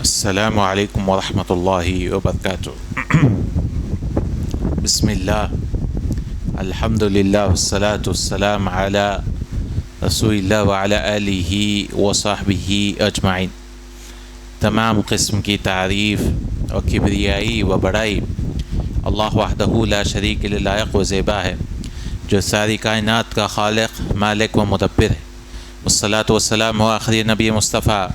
السلام علیکم ورحمۃ اللہ وبرکاتہ۔ بسم اللہ، الحمد للہ والصلاة والسلام علی رسول اللہ وعلی آلہ وصحبہ اجمعین۔ تمام قسم کی تعریف اور کبریائی و بڑائی اللہ وحدہ لا شریک له لائق و زیبا ہے، جو ساری کائنات کا خالق، مالک و مدبر ہے۔ والصلاة والسلام آخری نبی مصطفیٰ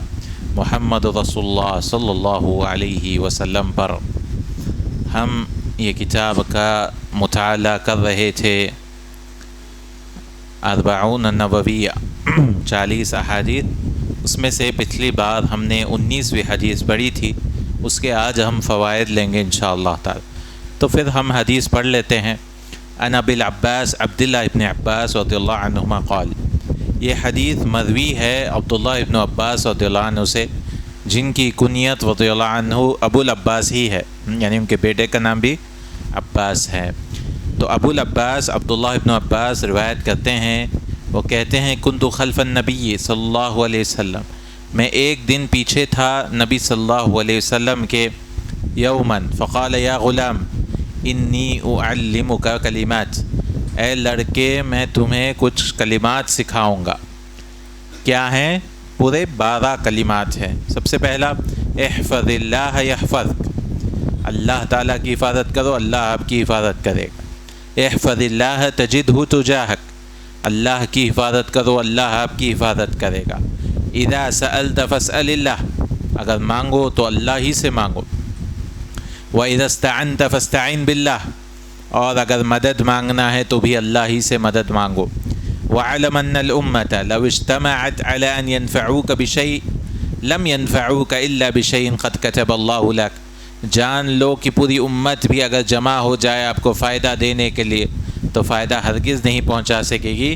محمد رسول اللہ صلی اللہ علیہ وسلم پر ہم یہ کتاب کا مطالعہ کر رہے تھے، 40 نوویہ 40 احادیث۔ اس میں سے پچھلی بار ہم نے 19ویں حدیث پڑھی تھی، اس کے آج ہم فوائد لیں گے انشاءاللہ تعالی۔ تو پھر ہم حدیث پڑھ لیتے ہیں۔ عن ابی العباس عبداللہ ابن عباس رضی اللہ عنہما قال، یہ حدیث مروی ہے عبداللہ ابن عباس رضی اللہ عنہ سے، جن کی کنیت رضی اللہ عنہ ابو العباس ہی ہے، یعنی ان کے بیٹے کا نام بھی عباس ہے۔ تو ابو العباس عبداللہ ابن عباس روایت کرتے ہیں، وہ کہتے ہیں کنت خلف النبی صلی اللہ علیہ وسلم، میں ایک دن پیچھے تھا نبی صلی اللہ علیہ وسلم کے، یوماً فقال یا غلام انی اعلمک کلمات، اے لڑکے میں تمہیں کچھ کلمات سکھاؤں گا۔ کیا ہیں؟ پورے 12 کلمات ہیں۔ سب سے پہلا احفظ اللہ یحفظک، اللہ تعالیٰ کی حفاظت کرو، اللہ آپ کی حفاظت کرے گا۔ احفظ اللہ تجدہ تجاہک، اللہ کی حفاظت کرو، اللہ آپ کی حفاظت کرے گا۔ اذا سألت فاسأل اللہ، اگر مانگو تو اللہ ہی سے مانگو۔ وَإِذَا اسْتَعَنْتَ فَاسْتَعِنْ بِاللَّهِ، اور اگر مدد مانگنا ہے تو بھی اللہ ہی سے مدد مانگو۔ وَعَلَمَ أَنَّ الْأُمَّةَ لَوْ اجْتَمَعَتْ عَلَىٰ أَنْ يَنْفَعُوكَ بِشَيْءٍ لَمْ يَنْفَعُوكَ إِلَّا بِشَيْءٍ قَدْ كَتَبَ اللَّهُ لَكَ، جان لو کہ پوری امت بھی اگر جمع ہو جائے آپ کو فائدہ دینے کے لیے تو فائدہ ہرگز نہیں پہنچا سکے گی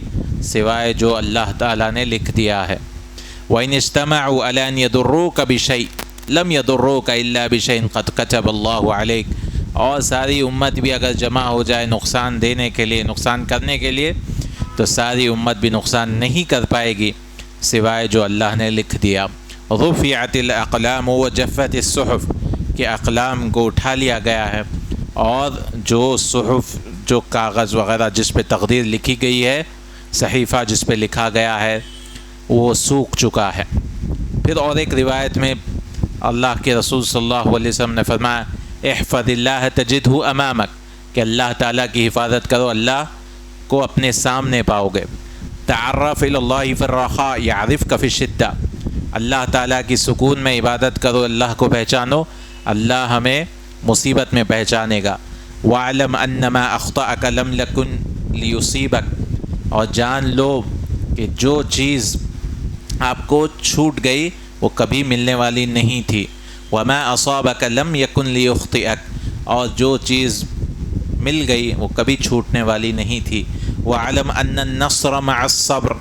سوائے جو اللہ تعالیٰ نے لکھ دیا ہے۔ وَإِنِ اجْتَمَعُوا عَلَىٰ أَنْ يَضُرُّوكَ بِشَيْءٍ لَمْ يَضُرُّوكَ إِلَّا بِشَيْءٍ قَدْ كَتَبَ اللَّهُ عَلَيْكَ، اور ساری امت بھی اگر جمع ہو جائے نقصان دینے کے لیے، نقصان کرنے کے لیے، تو ساری امت بھی نقصان نہیں کر پائے گی سوائے جو اللہ نے لکھ دیا۔ رفعت الاقلام وجفت الصحف، کہ اقلام کو اٹھا لیا گیا ہے اور جو صحف، جو کاغذ وغیرہ جس پہ تقدیر لکھی گئی ہے، صحیفہ جس پہ لکھا گیا ہے، وہ سوکھ چکا ہے۔ پھر اور ایک روایت میں اللہ کے رسول صلی اللہ علیہ وسلم نے فرمایا احفظ اللہ تجدہ امامک، کہ اللہ تعالیٰ کی حفاظت کرو، اللہ کو اپنے سامنے پاؤ گے۔ تعرف الی اللہ فی الرخاء یعرفک فی الشدہ، اللہ تعالیٰ کی سکون میں عبادت کرو، اللہ کو پہچانو، اللہ ہمیں مصیبت میں پہچانے گا۔ وَاعْلَمْ أَنَّ مَا أَخْطَأَكَ لَمْ يَكُنْ لِيُصِيبَكَ، اور جان لو کہ جو چیز آپ کو چھوٹ گئی وہ کبھی ملنے والی نہیں تھی۔ وَمَا أَصَابَكَ لَمْ يَكُنْ لِيُخْطِئَكَ، اور جو چیز مل گئی وہ کبھی چھوٹنے والی نہیں تھی۔ وَاعْلَمْ أَنَّ النَّصْرَ مَعَ الصَّبْرِ،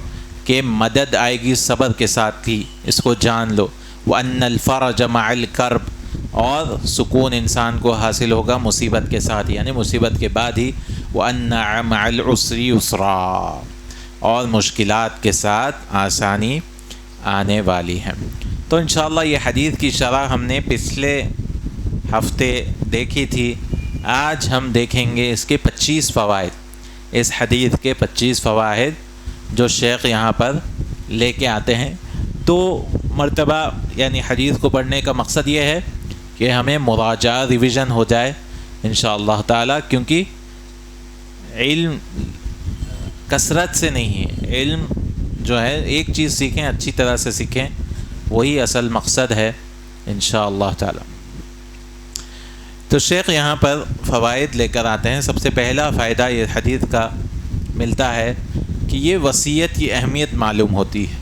کہ مدد آئے گی صبر کے ساتھ تھی، اس کو جان لو۔ وَأَنَّ الْفَرَجَ مَعَ الْكَرْبِ، اور سکون انسان کو حاصل ہوگا مصیبت کے ساتھ، یعنی مصیبت کے بعد ہی۔ وَأَنَّ مَعَ الْعُسْرِ يُسْرًا، اور مشکلات کے ساتھ آسانی آنے والی ہے۔ تو انشاءاللہ یہ حدیث کی شرح ہم نے پچھلے ہفتے دیکھی تھی، آج ہم دیکھیں گے اس کے 25 فوائد، اس حدیث کے 25 فوائد جو شیخ یہاں پر لے کے آتے ہیں۔ تو مرتبہ یعنی حدیث کو پڑھنے کا مقصد یہ ہے کہ ہمیں مراجعہ ریویژن ہو جائے انشاءاللہ تعالی، کیونکہ علم کثرت سے نہیں ہے، علم جو ہے ایک چیز سیکھیں، اچھی طرح سے سیکھیں، وہی اصل مقصد ہے انشاءاللہ تعالی۔ تو شیخ یہاں پر فوائد لے کر آتے ہیں۔ سب سے پہلا فائدہ یہ حدیث کا ملتا ہے کہ یہ وصیت کی اہمیت معلوم ہوتی ہے،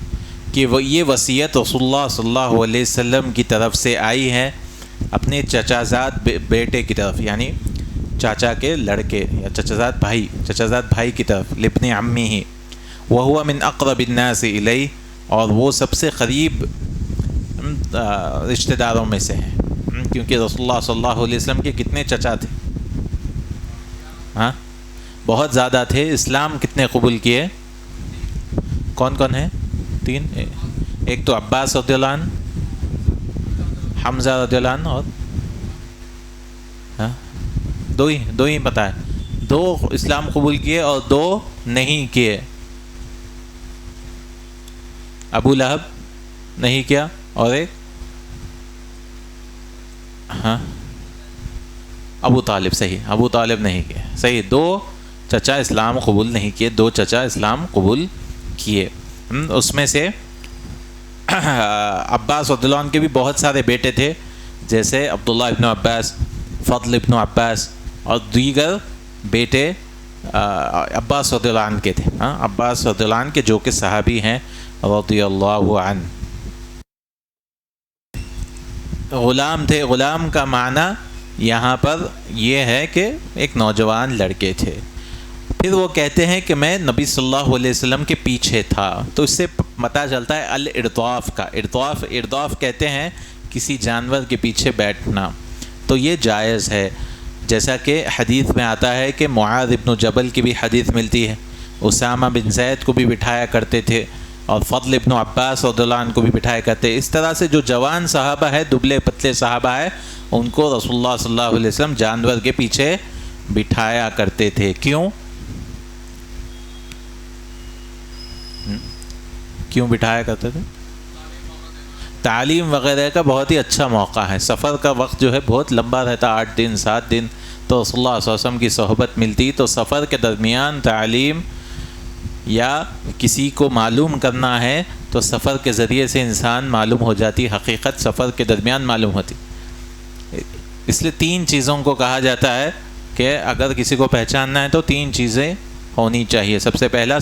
کہ وہ یہ وصیت رسول اللہ صلی اللہ علیہ وسلم کی طرف سے آئی ہے اپنے چچازاد بیٹے کی طرف، یعنی چاچا کے لڑکے یا چچازاد بھائی کی طرف، لابن عمہ وہو من اقرب الناس الیہ، اور وہ سب سے قریب رشتہ داروں میں سے ہیں، کیونکہ رسول اللہ صلی اللہ علیہ وسلم کے کتنے چچا تھے؟ ہاں بہت زیادہ تھے۔ اسلام کتنے قبول کیے؟ کون کون ہیں؟ 3۔ ایک تو عباس رضی اللہ عنہ، حمزہ رضی اللہ عنہ اور ہاں دو ہی پتہ ہے. 2 اسلام قبول کیے اور 2 نہیں کیے. ابو لہب نہیں کیا اور ایک ہاں ابو طالب. صحیح, ابو طالب نہیں کیا. صحیح, 2 چچا اسلام قبول نہیں کیے, 2 چچا اسلام قبول کیے. اس میں سے عباس رضی اللہ عنہ کے بھی بہت سارے بیٹے تھے, جیسے عبداللہ ابن عباس, فضل ابن عباس اور دیگر بیٹے عباس رضی اللہ عنہ کے تھے. عباس رضی اللہ عنہ کے جو کہ صحابی ہیں رضی اللہ عنہ. غلام تھے. غلام کا معنی یہاں پر یہ ہے کہ ایک نوجوان لڑکے تھے. پھر وہ کہتے ہیں کہ میں نبی صلی اللہ علیہ وسلم کے پیچھے تھا. تو اس سے پتہ چلتا ہے الارضاف کا. ارضاف کہتے ہیں کسی جانور کے پیچھے بیٹھنا. تو یہ جائز ہے, جیسا کہ حدیث میں آتا ہے کہ معاذ ابن جبل کی بھی حدیث ملتی ہے, اسامہ بن زید کو بھی بٹھایا کرتے تھے اور فضل ابن عباس رضی اللہ عنہ کو بھی بٹھایا کرتے. اس طرح سے جو جوان صحابہ ہے, دبلے پتلے صحابہ ہے, ان کو رسول اللہ صلی اللہ علیہ وسلم جانور کے پیچھے بٹھایا کرتے تھے. کیوں بٹھایا کرتے تھے؟ تعلیم وغیرہ کا بہت ہی اچھا موقع ہے. سفر کا وقت جو ہے بہت لمبا رہتا, 8 دن 7 دن, تو رسول اللہ صلی اللہ علیہ وسلم کی صحبت ملتی. تو سفر کے درمیان تعلیم یا کسی کو معلوم کرنا ہے تو سفر کے ذریعے سے انسان معلوم ہو جاتی, حقیقت سفر کے درمیان معلوم ہوتی. اس لیے 3 چیزوں کو کہا جاتا ہے کہ اگر کسی کو پہچاننا ہے تو 3 چیزیں ہونی چاہیے. سب سے پہلا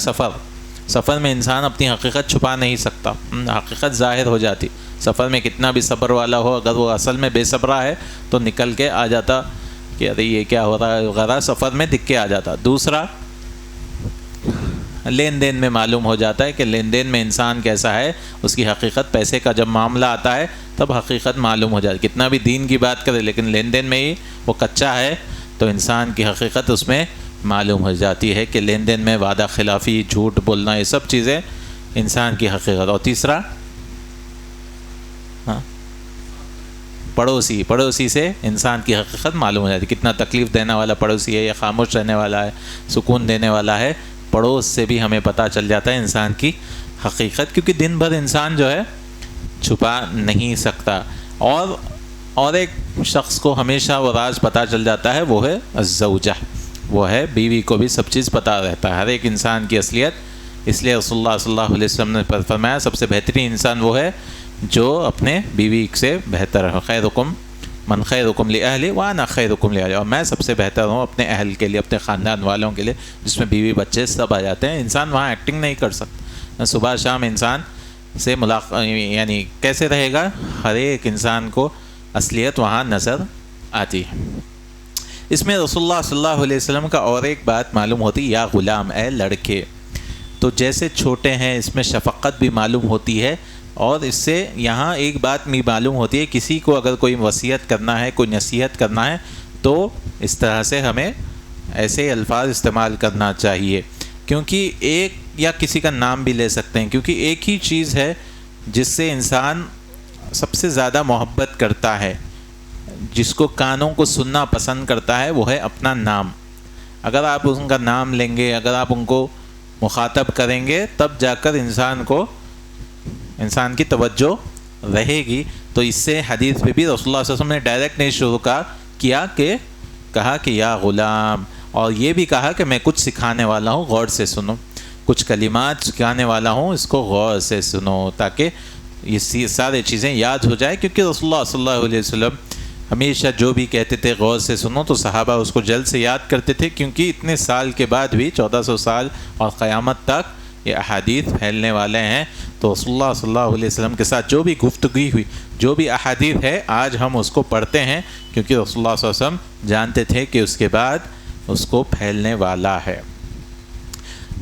سفر میں انسان اپنی حقیقت چھپا نہیں سکتا, حقیقت ظاہر ہو جاتی. سفر میں کتنا بھی صبر والا ہو, اگر وہ اصل میں بے صبرا ہے تو نکل کے آ جاتا کہ ارے یہ کیا ہو رہا ہے وغیرہ, سفر میں دکھ کے آ جاتا. دوسرا لین دین میں معلوم ہو جاتا ہے کہ لین دین میں انسان کیسا ہے, اس کی حقیقت. پیسے کا جب معاملہ آتا ہے تب حقیقت معلوم ہو جاتی. کتنا بھی دین کی بات کرے لیکن لین دین میں ہی وہ کچا ہے تو انسان کی حقیقت اس میں معلوم ہو جاتی ہے کہ لین دین میں وعدہ خلافی, جھوٹ بولنا, یہ سب چیزیں انسان کی حقیقت. اور تیسرا پڑوسی سے انسان کی حقیقت معلوم ہو جاتی. کتنا تکلیف دینے والا پڑوسی ہے یا خاموش رہنے والا ہے, سکون دینے والا ہے, پڑوس سے بھی ہمیں پتہ چل جاتا ہے انسان کی حقیقت, کیونکہ دن بھر انسان جو ہے چھپا نہیں سکتا. اور ایک شخص کو ہمیشہ وہ راز پتہ چل جاتا ہے, وہ ہے الزوجہ, وہ ہے بیوی کو بھی سب چیز پتہ رہتا ہے, ہر ایک انسان کی اصلیت. اس لیے رسول اللہ صلی اللہ علیہ وسلم نے فرمایا سب سے بہترین انسان وہ ہے جو اپنے بیوی سے بہتر ہے. خیرکم من خیرکم لأہلی وانا خیرکم لأہلی, اور میں سب سے بہتر ہوں اپنے اہل کے لیے, اپنے خاندان والوں کے لیے, جس میں بیوی بچے سب آ جاتے ہیں. انسان وہاں ایکٹنگ نہیں کر سکتا. صبح شام انسان سے یعنی کیسے رہے گا, ہر ایک انسان کو اصلیت وہاں نظر آتی ہے. اس میں رسول اللہ صلی اللہ علیہ وسلم کا اور ایک بات معلوم ہوتی, یا غلام, اے لڑکے. تو جیسے چھوٹے ہیں اس میں شفقت بھی معلوم ہوتی ہے, اور اس سے یہاں ایک بات بھی معلوم ہوتی ہے, کسی کو اگر کوئی وصیت کرنا ہے, کوئی نصیحت کرنا ہے تو اس طرح سے ہمیں ایسے الفاظ استعمال کرنا چاہیے. کیونکہ ایک یا کسی کا نام بھی لے سکتے ہیں, کیونکہ ایک ہی چیز ہے جس سے انسان سب سے زیادہ محبت کرتا ہے, جس کو کانوں کو سننا پسند کرتا ہے, وہ ہے اپنا نام. اگر آپ ان کا نام لیں گے, اگر آپ ان کو مخاطب کریں گے, تب جا کر انسان کی توجہ رہے گی. تو اس سے حدیث پہ بھی رسول اللہ صلی اللہ علیہ وسلم نے ڈائریکٹ نہیں شروع کیا کہ کہا کہ یا غلام, اور یہ بھی کہا کہ میں کچھ سکھانے والا ہوں, غور سے سنو, کچھ کلمات سکھانے والا ہوں, اس کو غور سے سنو, تاکہ یہ سارے چیزیں یاد ہو جائے. کیونکہ رسول اللہ صلی اللہ علیہ وسلم ہمیشہ جو بھی کہتے تھے غور سے سنو, تو صحابہ اس کو جلد سے یاد کرتے تھے. کیونکہ اتنے سال کے بعد بھی 1400 سال اور قیامت تک یہ احادیث پھیلنے والے ہیں. تو رسول اللہ صلی اللہ علیہ وسلم کے ساتھ جو بھی گفتگو ہوئی, جو بھی احادیث ہے, آج ہم اس کو پڑھتے ہیں کیونکہ رسول اللہ صلی اللہ علیہ وسلم جانتے تھے کہ اس کے بعد اس کو پھیلنے والا ہے.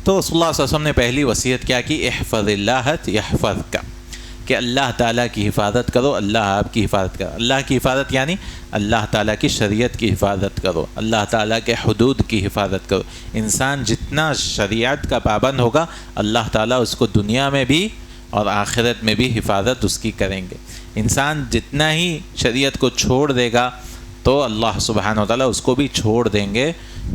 تو رسول اللہ صلی اللہ علیہ وسلم نے پہلی وصیت کیا کی, احفظ اللہ یحفظک, کہ اللہ تعالیٰ کی حفاظت کرو, اللہ آپ کی حفاظت کرو. اللہ کی حفاظت یعنی اللہ تعالیٰ کی شریعت کی حفاظت کرو, اللہ تعالیٰ کے حدود کی حفاظت کرو. انسان جتنا شریعت کا پابند ہوگا, اللہ تعالیٰ اس کو دنیا میں بھی اور آخرت میں بھی حفاظت اس کی کریں گے۔ انسان جتنا ہی شریعت کو چھوڑ دے گا تو اللہ سبحانہ وتعالیٰ اس کو بھی چھوڑ دیں گے،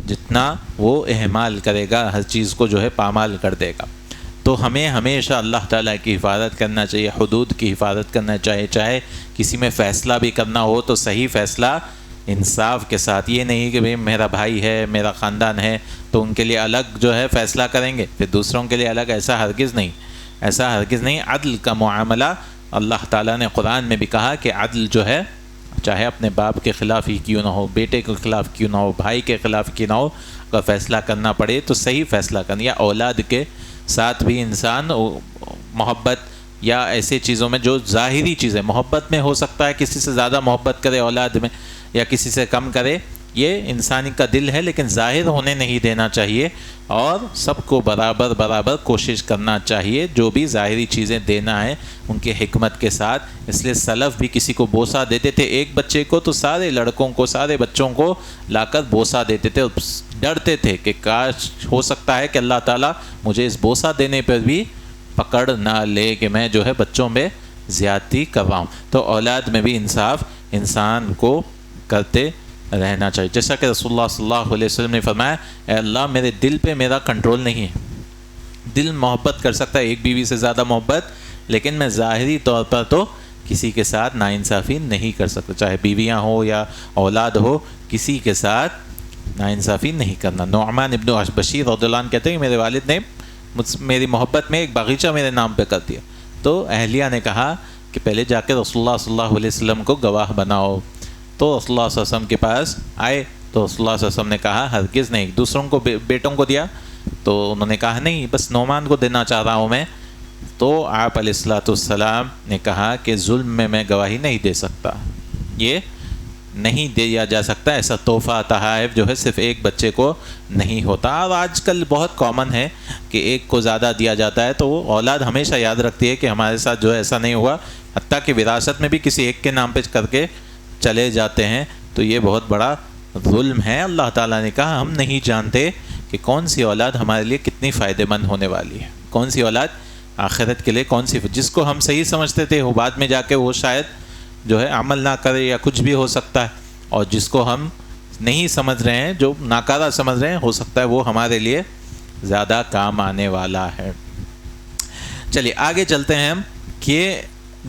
جتنا وہ اہمال کرے گا، ہر چیز کو جو ہے پامال کر دے گا۔ تو ہمیں ہمیشہ اللہ تعالیٰ کی حفاظت کرنا چاہیے، حدود کی حفاظت کرنا چاہیے، چاہے کسی میں فیصلہ بھی کرنا ہو تو صحیح فیصلہ انصاف کے ساتھ، یہ نہیں کہ بھئی میرا بھائی ہے، میرا خاندان ہے تو ان کے لیے الگ جو ہے فیصلہ کریں گے پھر دوسروں کے لیے الگ، ایسا ہرگز نہیں، ایسا ہرگز نہیں۔ عدل کا معاملہ اللہ تعالیٰ نے قرآن میں بھی کہا کہ عدل جو ہے چاہے اپنے باپ کے خلاف ہی کیوں نہ ہو، بیٹے کے خلاف کیوں نہ ہو، بھائی کے خلاف کیوں نہ ہو، اگر فیصلہ کرنا پڑے تو صحیح فیصلہ کرنا، یا اولاد کے ساتھ بھی انسان محبت یا ایسے چیزوں میں جو ظاہری چیزیں، محبت میں ہو سکتا ہے کسی سے زیادہ محبت کرے اولاد میں یا کسی سے کم کرے، یہ انسانی کا دل ہے، لیکن ظاہر ہونے نہیں دینا چاہیے اور سب کو برابر برابر کوشش کرنا چاہیے، جو بھی ظاہری چیزیں دینا ہے ان کے حکمت کے ساتھ۔ اس لیے سلف بھی کسی کو بوسہ دیتے تھے ایک بچے کو تو سارے لڑکوں کو، سارے بچوں کو لا کر بوسہ دیتے تھے، اور ڈرتے تھے کہ کاش ہو سکتا ہے کہ اللہ تعالیٰ مجھے اس بوسہ دینے پر بھی پکڑ نہ لے کہ میں جو ہے بچوں میں زیادتی کر رہا ہوں۔ تو اولاد میں بھی انصاف انسان کو کرتے رہنا چاہیے، جیسا کہ رسول اللہ صلی اللہ علیہ وسلم نے فرمایا، اے اللہ میرے دل پہ میرا کنٹرول نہیں ہے، دل محبت کر سکتا ہے ایک بیوی سے زیادہ محبت، لیکن میں ظاہری طور پر تو کسی کے ساتھ ناانصافی نہیں کر سکتا، چاہے بیویاں ہو یا اولاد ہو، کسی کے ساتھ ناانصافی نہیں کرنا۔ نعمان ابن بشیر رضی اللہ عنہ کہتے ہیں کہ میرے والد نے میری محبت میں ایک باغیچہ میرے نام پہ کر دیا، تو اہلیہ نے کہا کہ پہلے جا کے رسول اللہ صلی اللہ علیہ وسلم کو گواہ بناؤ، تو رسول اللہ صلی اللہ علیہ وسلم کے پاس آئے تو رسول اللہ صلی اللہ علیہ وسلم نے کہا ہرگز نہیں۔ دوسروں کو بیٹوں کو دیا تو انہوں نے کہا نہیں، بس نعمان کو دینا چاہ رہا ہوں میں، تو آپ علیہ الصلوۃ والسلام نے کہا کہ ظلم میں گواہی نہیں دے سکتا، یہ نہیں دیا جا سکتا، ایسا تحفہ تحائف جو ہے صرف ایک بچے کو نہیں ہوتا۔ اور آج کل بہت کامن ہے کہ ایک کو زیادہ دیا جاتا ہے تو وہ اولاد ہمیشہ یاد رکھتی ہے کہ ہمارے ساتھ جو ہے ایسا نہیں ہوا، حتیٰ کہ وراثت میں بھی کسی ایک کے نام پہ کر کے چلے جاتے ہیں، تو یہ بہت بڑا ظلم ہے۔ اللہ تعالیٰ نے کہا ہم نہیں جانتے کہ کون سی اولاد ہمارے لیے کتنی فائدہ مند ہونے والی ہے، کون سی اولاد آخرت کے لیے، کون سی جس کو ہم صحیح سمجھتے تھے وہ بعد میں جا کے وہ شاید جو ہے عمل نہ کرے یا کچھ بھی ہو سکتا ہے، اور جس کو ہم نہیں سمجھ رہے ہیں، جو ناکارہ سمجھ رہے ہیں، ہو سکتا ہے وہ ہمارے لیے زیادہ کام آنے والا ہے۔ چلیے آگے چلتے ہیں ہم کہ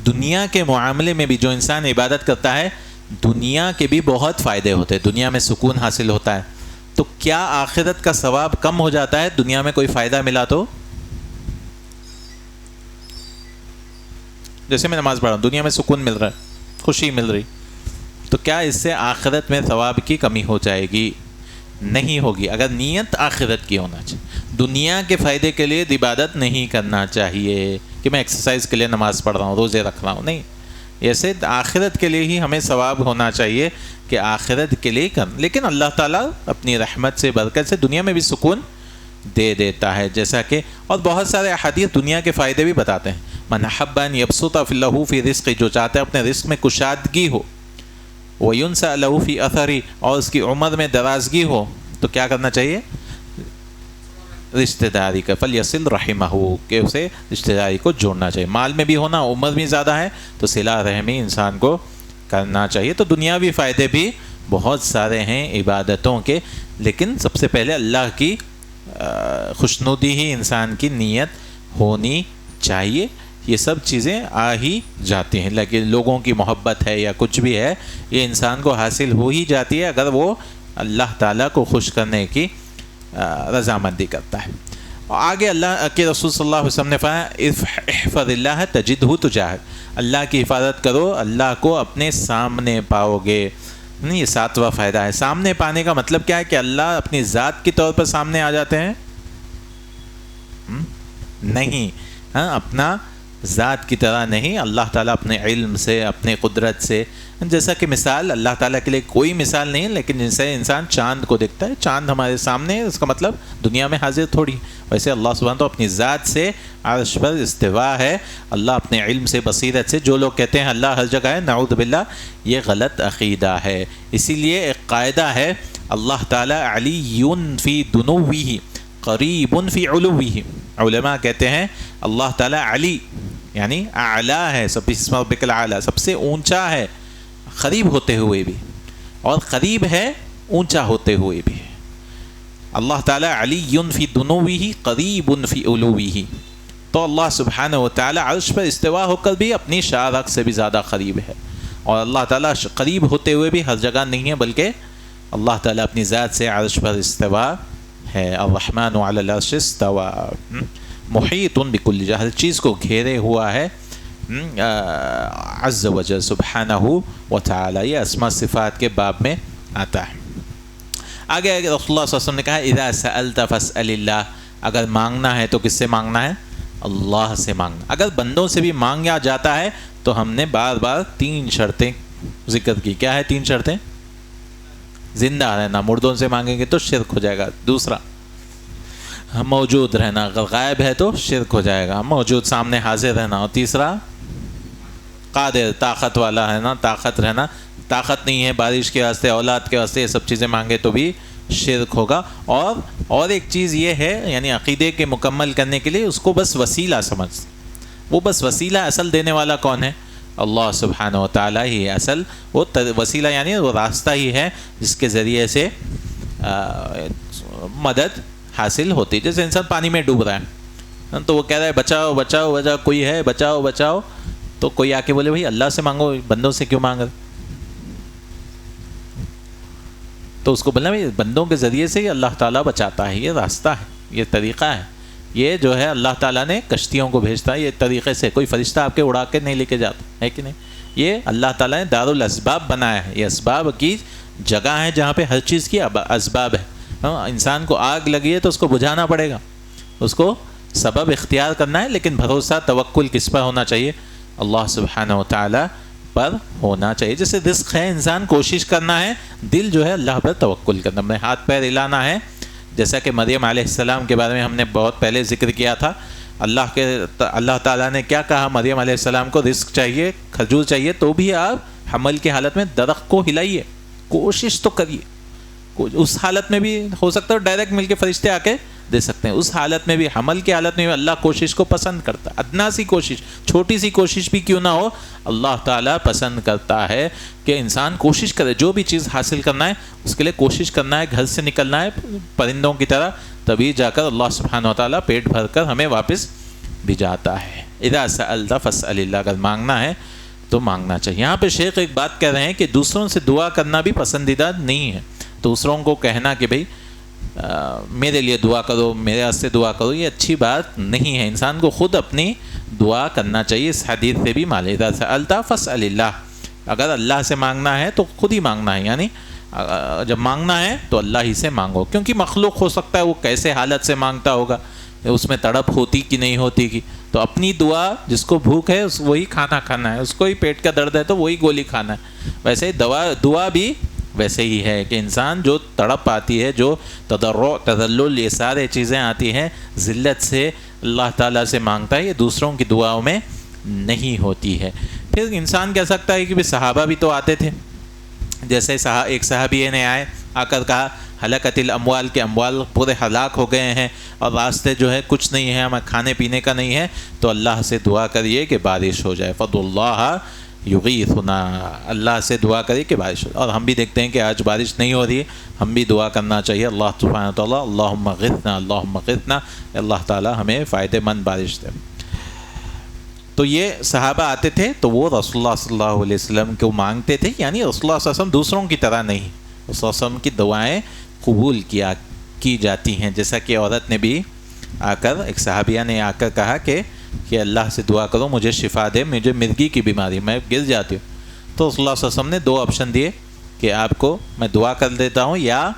دنیا کے معاملے میں بھی جو انسان عبادت کرتا ہے دنیا کے بھی بہت فائدے ہوتے ہیں، دنیا میں سکون حاصل ہوتا ہے، تو کیا آخرت کا ثواب کم ہو جاتا ہے دنیا میں کوئی فائدہ ملا تو؟ جیسے میں نماز پڑھ رہا ہوں، دنیا میں سکون مل رہا ہے، خوشی مل رہی، تو کیا اس سے آخرت میں ثواب کی کمی ہو جائے گی؟ نہیں ہوگی، اگر نیت آخرت کی ہونا چاہیے۔ دنیا کے فائدے کے لیے عبادت نہیں کرنا چاہیے کہ میں ایکسرسائز کے لیے نماز پڑھ رہا ہوں، روزے رکھ رہا ہوں، نہیں، ایسے آخرت کے لیے ہی ہمیں ثواب ہونا چاہیے کہ آخرت کے لیے کر، لیکن اللہ تعالیٰ اپنی رحمت سے برکت سے دنیا میں بھی سکون دے دیتا ہے، جیسا کہ اور بہت سارے احادیث دنیا کے فائدے بھی بتاتے ہیں۔ من احب ان یبسط لہ فی رزق، جو چاہتا ہے اپنے رزق میں کشادگی ہو، وینسأ لہ فی اثری، اور اس کی عمر میں درازگی ہو، تو کیا کرنا چاہیے؟ رشتہ داری کا، فلیصل رحمہ، کہ اسے رشتہ داری کو جوڑنا چاہیے۔ مال میں بھی ہونا، عمر بھی زیادہ ہے تو صلہ رحمی انسان کو کرنا چاہیے۔ تو دنیاوی فائدے بھی بہت سارے ہیں عبادتوں کے، لیکن سب سے پہلے اللہ کی خوشنودی ہی انسان کی نیت ہونی چاہیے۔ یہ سب چیزیں آ ہی جاتی ہیں، لیکن لوگوں کی محبت ہے یا کچھ بھی ہے، یہ انسان کو حاصل ہو ہی جاتی ہے اگر وہ اللہ تعالیٰ کو خوش کرنے کی رضامندی کرتا ہے۔ اور آگے اللہ کے رسول صلی اللہ علیہ وسلم نے فرمایا احفظ اللہ تجدہ تجاہک، اللہ کی حفاظت کرو، اللہ کو اپنے سامنے پاؤ گے۔ یہ ساتواں فائدہ ہے۔ سامنے پانے کا مطلب کیا ہے کہ اللہ اپنی ذات کے طور پر سامنے آ جاتے ہیں؟ نہیں، اپنا ذات کی طرح نہیں، اللہ تعالیٰ اپنے علم سے، اپنے قدرت سے، جیسا کہ مثال اللہ تعالیٰ کے لیے کوئی مثال نہیں ہے، لیکن جیسے انسان چاند کو دیکھتا ہے، چاند ہمارے سامنے ہے، اس کا مطلب دنیا میں حاضر تھوڑی، ویسے اللہ سبحانہ تو اپنی ذات سے عرش پر استوا ہے، اللہ اپنے علم سے، بصیرت سے۔ جو لوگ کہتے ہیں اللہ ہر جگہ ہے، نعوذ باللہ، یہ غلط عقیدہ ہے۔ اسی لیے ایک قاعدہ ہے، اللہ تعالیٰ علی فی دنوہ قریب فی علوہ، علماء کہتے ہیں اللہ تعالیٰ علی یعنی اعلیٰ ہے، سب اسم ربک الاعلیٰ، سب سے اونچا ہے قریب ہوتے ہوئے بھی، اور قریب ہے اونچا ہوتے ہوئے بھی۔ اللہ تعالیٰ علی فی دنوہ قریب فی علوہ، تو اللہ سبحانہ و تعالیٰ عرش پر استوا ہو کر بھی اپنی شارق سے بھی زیادہ قریب ہے، اور اللہ تعالیٰ قریب ہوتے ہوئے بھی ہر جگہ نہیں ہے، بلکہ اللہ تعالیٰ اپنی ذات سے عرش پر استوا ہے۔ الرحمن علی العرش استوا، محیط بکل جہہ، ہر چیز کو گھیرے ہوا ہے عز وجل سبحانہ و تعالی۔ یہ اسماء صفات کے باب میں آتا ہے۔ آگے رسول اللہ صلی اللہ علیہ وسلم نے کہا اذا سألت فاسأل اللہ، اگر مانگنا ہے تو کس سے مانگنا ہے؟ اللہ سے مانگنا۔ اگر بندوں سے بھی مانگا جاتا ہے تو ہم نے بار بار 3 شرطیں ذکر کی۔ کیا ہے 3 شرطیں؟ زندہ رہنا، مردوں سے مانگیں گے تو شرک ہو جائے گا۔ دوسرا موجود رہنا، اگر غائب ہے تو شرک ہو جائے گا، موجود سامنے حاضر رہنا۔ اور تیسرا قادر، طاقت والا ہے نا، طاقت رہنا، طاقت نہیں ہے بارش کے واسطے، اولاد کے واسطے، یہ سب چیزیں مانگے تو بھی شرک ہوگا۔ اور ایک چیز یہ ہے، یعنی عقیدے کے مکمل کرنے کے لیے اس کو بس وسیلہ سمجھ، وہ بس وسیلہ، اصل دینے والا کون ہے؟ اللہ سبحانہ و تعالیٰ ہی اصل، وہ وسیلہ یعنی وہ راستہ ہی ہے جس کے ذریعے سے مدد حاصل ہوتی ہے۔ جیسے انسان پانی میں ڈوب رہا ہے تو وہ کہہ رہا ہے بچاؤ بچاؤ بچاؤ، کوئی ہے بچاؤ بچاؤ، تو کوئی آ کے بولے بھائی اللہ سے مانگو، بندوں سے کیوں مانگ رہے؟ تو اس کو بولنا بھائی بندوں کے ذریعے سے ہی اللہ تعالیٰ بچاتا ہے، یہ راستہ ہے، یہ طریقہ ہے، یہ جو ہے اللہ تعالیٰ نے کشتیوں کو بھیجتا ہے، یہ طریقے سے کوئی فرشتہ آپ کے اڑا کے نہیں لے کے جاتا ہے کہ نہیں، یہ اللہ تعالیٰ نے دارالاسباب بنایا ہے، یہ اسباب کی جگہ ہے جہاں پہ ہر چیز کی اسباب ہے۔ انسان کو آگ لگی ہے تو اس کو بجھانا پڑے گا، اس کو سبب اختیار کرنا ہے، لیکن بھروسہ توکل کس پر ہونا چاہیے؟ اللہ سبحانہ و تعالیٰ پر ہونا چاہیے۔ جیسے رزق ہے، انسان کوشش کرنا ہے، دل جو ہے اللہ پر توکل کرنا، اپنے ہاتھ پیر ہلانا ہے۔ جیسا کہ مریم علیہ السلام کے بارے میں ہم نے بہت پہلے ذکر کیا تھا، اللہ تعالیٰ نے کیا کہا؟ مریم علیہ السلام کو رزق چاہیے، کھجور چاہیے، تو بھی آپ حمل کی حالت میں درخت کو ہلائیے، کوشش تو کریے۔ اس حالت میں بھی ہو سکتا ہے ڈائریکٹ مل کے فرشتے آ کے دے سکتے ہیں، اس حالت میں بھی، حمل کی حالت میں بھی اللہ کوشش کو پسند کرتا ہے۔ ادنا سی کوشش، چھوٹی سی کوشش بھی کیوں نہ ہو، اللہ تعالیٰ پسند کرتا ہے کہ انسان کوشش کرے، جو بھی چیز حاصل کرنا ہے اس کے لیے کوشش کرنا ہے، گھر سے نکلنا ہے پرندوں کی طرح، تبھی جا کر اللہ سبحانہ و تعالیٰ پیٹ بھر کر ہمیں واپس بھیجاتا ہے۔ اذا سألت فاسأل اللہ، اگر مانگنا ہے تو مانگنا چاہیے۔ یہاں پہ شیخ ایک بات کہہ رہے ہیں کہ دوسروں سے دعا کرنا بھی پسندیدہ نہیں ہے، دوسروں کو کہنا کہ بھئی میرے لیے دعا کرو، میرے واسطے دعا کرو، یہ اچھی بات نہیں ہے۔ انسان کو خود اپنی دعا کرنا چاہیے۔ اس حدیث سے بھی معلوم اذا سألت فاسأل اللہ، اگر اللہ سے مانگنا ہے تو خود ہی مانگنا ہے، یعنی جب مانگنا ہے تو اللہ ہی سے مانگو، کیونکہ مخلوق ہو سکتا ہے وہ کیسے حالت سے مانگتا ہوگا، اس میں تڑپ ہوتی کہ نہیں ہوتی کی، تو اپنی دعا، جس کو بھوک ہے وہی کھانا کھانا ہے، اس کو ہی پیٹ کا درد ہے تو وہی گولی کھانا ہے۔ ویسے دعا بھی ویسے ہی ہے کہ انسان جو تڑپ آتی ہے، جو تضرع تذلل، یہ سارے چیزیں آتی ہیں، ذلت سے اللہ تعالیٰ سے مانگتا ہے، یہ دوسروں کی دعاؤں میں نہیں ہوتی ہے۔ پھر انسان کہہ سکتا ہے کہ صحابہ بھی تو آتے تھے، جیسے ایک صحابی نے آ کر کہا ہلاکت الاموال، کے اموال پورے ہلاک ہو گئے ہیں اور راستے جو ہے کچھ نہیں ہے، ہمیں کھانے پینے کا نہیں ہے، تو اللہ سے دعا کریے کہ بارش ہو جائے، فضل اللہ یغیثنا، اللہ سے دعا کریے کہ بارش ہو جائے۔ اور ہم بھی دیکھتے ہیں کہ آج بارش نہیں ہو رہی ہے، ہم بھی دعا کرنا چاہیے اللہ سبحانہ تعالیٰ، اللہم غثنا اللہم غثنا، اللہ تعالیٰ ہمیں فائدہ مند بارش دے۔ تو یہ صحابہ آتے تھے تو وہ رسول اللہ صلی اللہ علیہ وسلم کو مانگتے تھے، یعنی رسول اللہ صلی اللہ علیہ وسلم دوسروں کی طرح نہیں، رسول اللہ صلی اللہ علیہ وسلم کی دعائیں قبول کی جاتی ہیں۔ جیسا کہ عورت نے بھی آ کر، ایک صحابیہ نے آ کر کہا کہ اللہ سے دعا کرو مجھے شفا دے، مجھے مرگی کی بیماری، میں گر جاتی ہوں، تو رسول اللہ صلی اللہ علیہ وسلم نے 2 آپشن دیے کہ آپ کو میں دعا کر دیتا ہوں، یا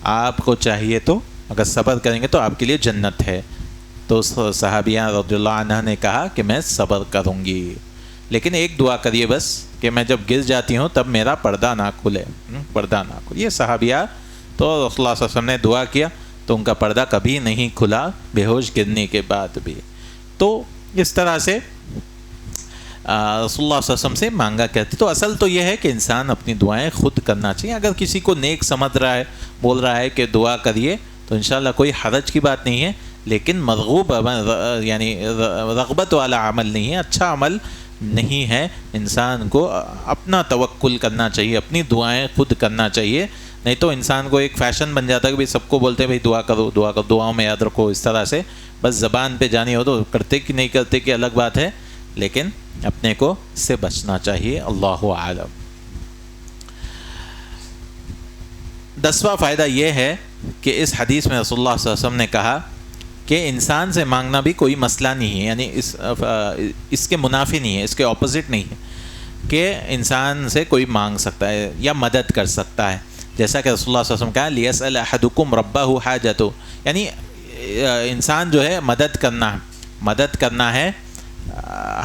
آپ کو چاہیے تو اگر صبر کریں گے تو آپ کے لیے جنت ہے۔ تو صحابیہ رضی اللہ عنہ نے کہا کہ میں صبر کروں گی، لیکن ایک دعا کریے بس کہ میں جب گر جاتی ہوں تب میرا پردہ نہ کھلے، پردہ نہ کھلے۔ یہ صحابیہ تو رسول اللہ صلی اللہ علیہ وسلم نے دعا کیا تو ان کا پردہ کبھی نہیں کھلا بے ہوش گرنے کے بعد بھی۔ تو اس طرح سے رسول اللہ صلی اللہ علیہ وسلم سے مانگا کرتے۔ تو اصل تو یہ ہے کہ انسان اپنی دعائیں خود کرنا چاہیے۔ اگر کسی کو نیک سمجھ رہا ہے، بول رہا ہے کہ دعا کریے، تو انشاءاللہ کوئی حرج کی بات نہیں ہے، لیکن مرغوب یعنی رغبت والا عمل نہیں ہے، اچھا عمل نہیں ہے. انسان کو اپنا توکل کرنا چاہیے، اپنی دعائیں خود کرنا چاہیے. نہیں تو انسان کو ایک فیشن بن جاتا ہے کہ بھائی سب کو بولتے ہیں بھائی دعا کرو دعا کرو، دعاؤں میں یاد رکھو، اس طرح سے بس زبان پہ جانی ہو تو کرتے کہ نہیں کرتے کہ الگ بات ہے، لیکن اپنے کو سے بچنا چاہیے. اللہ اعلم. 10واں فائدہ یہ ہے کہ اس حدیث میں رسول اللہ صلی اللہ علیہ وسلم نے کہا کہ انسان سے مانگنا بھی کوئی مسئلہ نہیں ہے، یعنی اس کے منافی نہیں ہے، اس کے اپوزٹ نہیں ہے کہ انسان سے کوئی مانگ سکتا ہے یا مدد کر سکتا ہے. جیسا کہ رسول اللہ صلی اللہ علیہ وسلم کہا لیسأل احدکم ربہ حاجتہ، یعنی انسان جو ہے مدد کرنا ہے،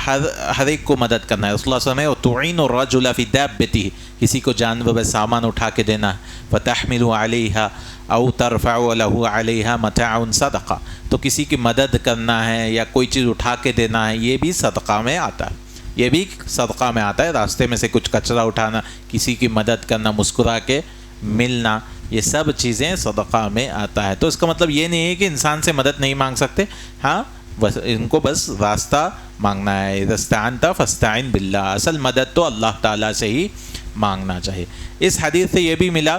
ہر ایک کو مدد کرنا ہے. رسول اللہ صلی اللہ علیہ وسلم تعین الرجل فی دابتہ، کسی کو جانور پہ سامان اٹھا کے دینا، فتحمل علیہا او ترفع له علیہا متاع صدقہ، تو کسی کی مدد کرنا ہے یا کوئی چیز اٹھا کے دینا ہے، یہ بھی صدقہ میں آتا ہے، یہ بھی صدقہ میں آتا ہے. راستے میں سے کچھ کچرا اٹھانا، کسی کی مدد کرنا، مسکرا کے ملنا، یہ سب چیزیں صدقہ میں آتا ہے. تو اس کا مطلب یہ نہیں ہے کہ انسان سے مدد نہیں مانگ سکتے، ہاں بس ان کو بس راستہ مانگنا ہے. اذا استعنت فاستعن باللہ، اصل مدد تو اللہ تعالیٰ سے ہی مانگنا چاہیے. اس حدیث سے یہ بھی ملا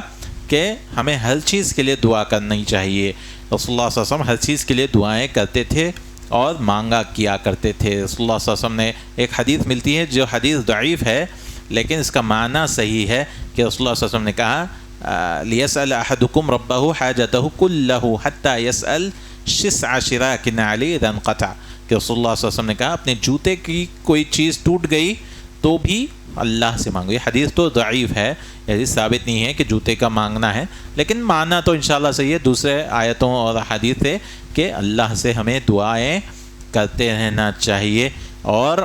کہ ہمیں ہر چیز کے لیے دعا کرنی چاہیے. رسول اللہ صلی اللہ علیہ وسلم ہر چیز کے لیے دعائیں کرتے تھے اور مانگا کیا کرتے تھے. رسول اللہ صلی اللہ علیہ وسلم نے ایک حدیث ملتی ہے جو حدیث ضعیف ہے لیکن اس کا معنی صحیح ہے کہ رسول اللہ صلی اللہ علیہ وسلم نے کہا لیسأل احدکم ربہ حاجتہ کلہ حتی یسأل شسع شراک نعلی اذا انقطع، کہ رسول اللہ صلی اللہ علیہ وسلم نے کہا اپنے جوتے کی کوئی چیز ٹوٹ گئی تو بھی اللہ سے مانگو. یہ حدیث تو ضعیف ہے، یہ ثابت نہیں ہے کہ جوتے کا مانگنا ہے، لیکن ماننا تو انشاءاللہ صحیح ہے دوسرے آیتوں اور حدیث سے کہ اللہ سے ہمیں دعائیں کرتے رہنا چاہیے اور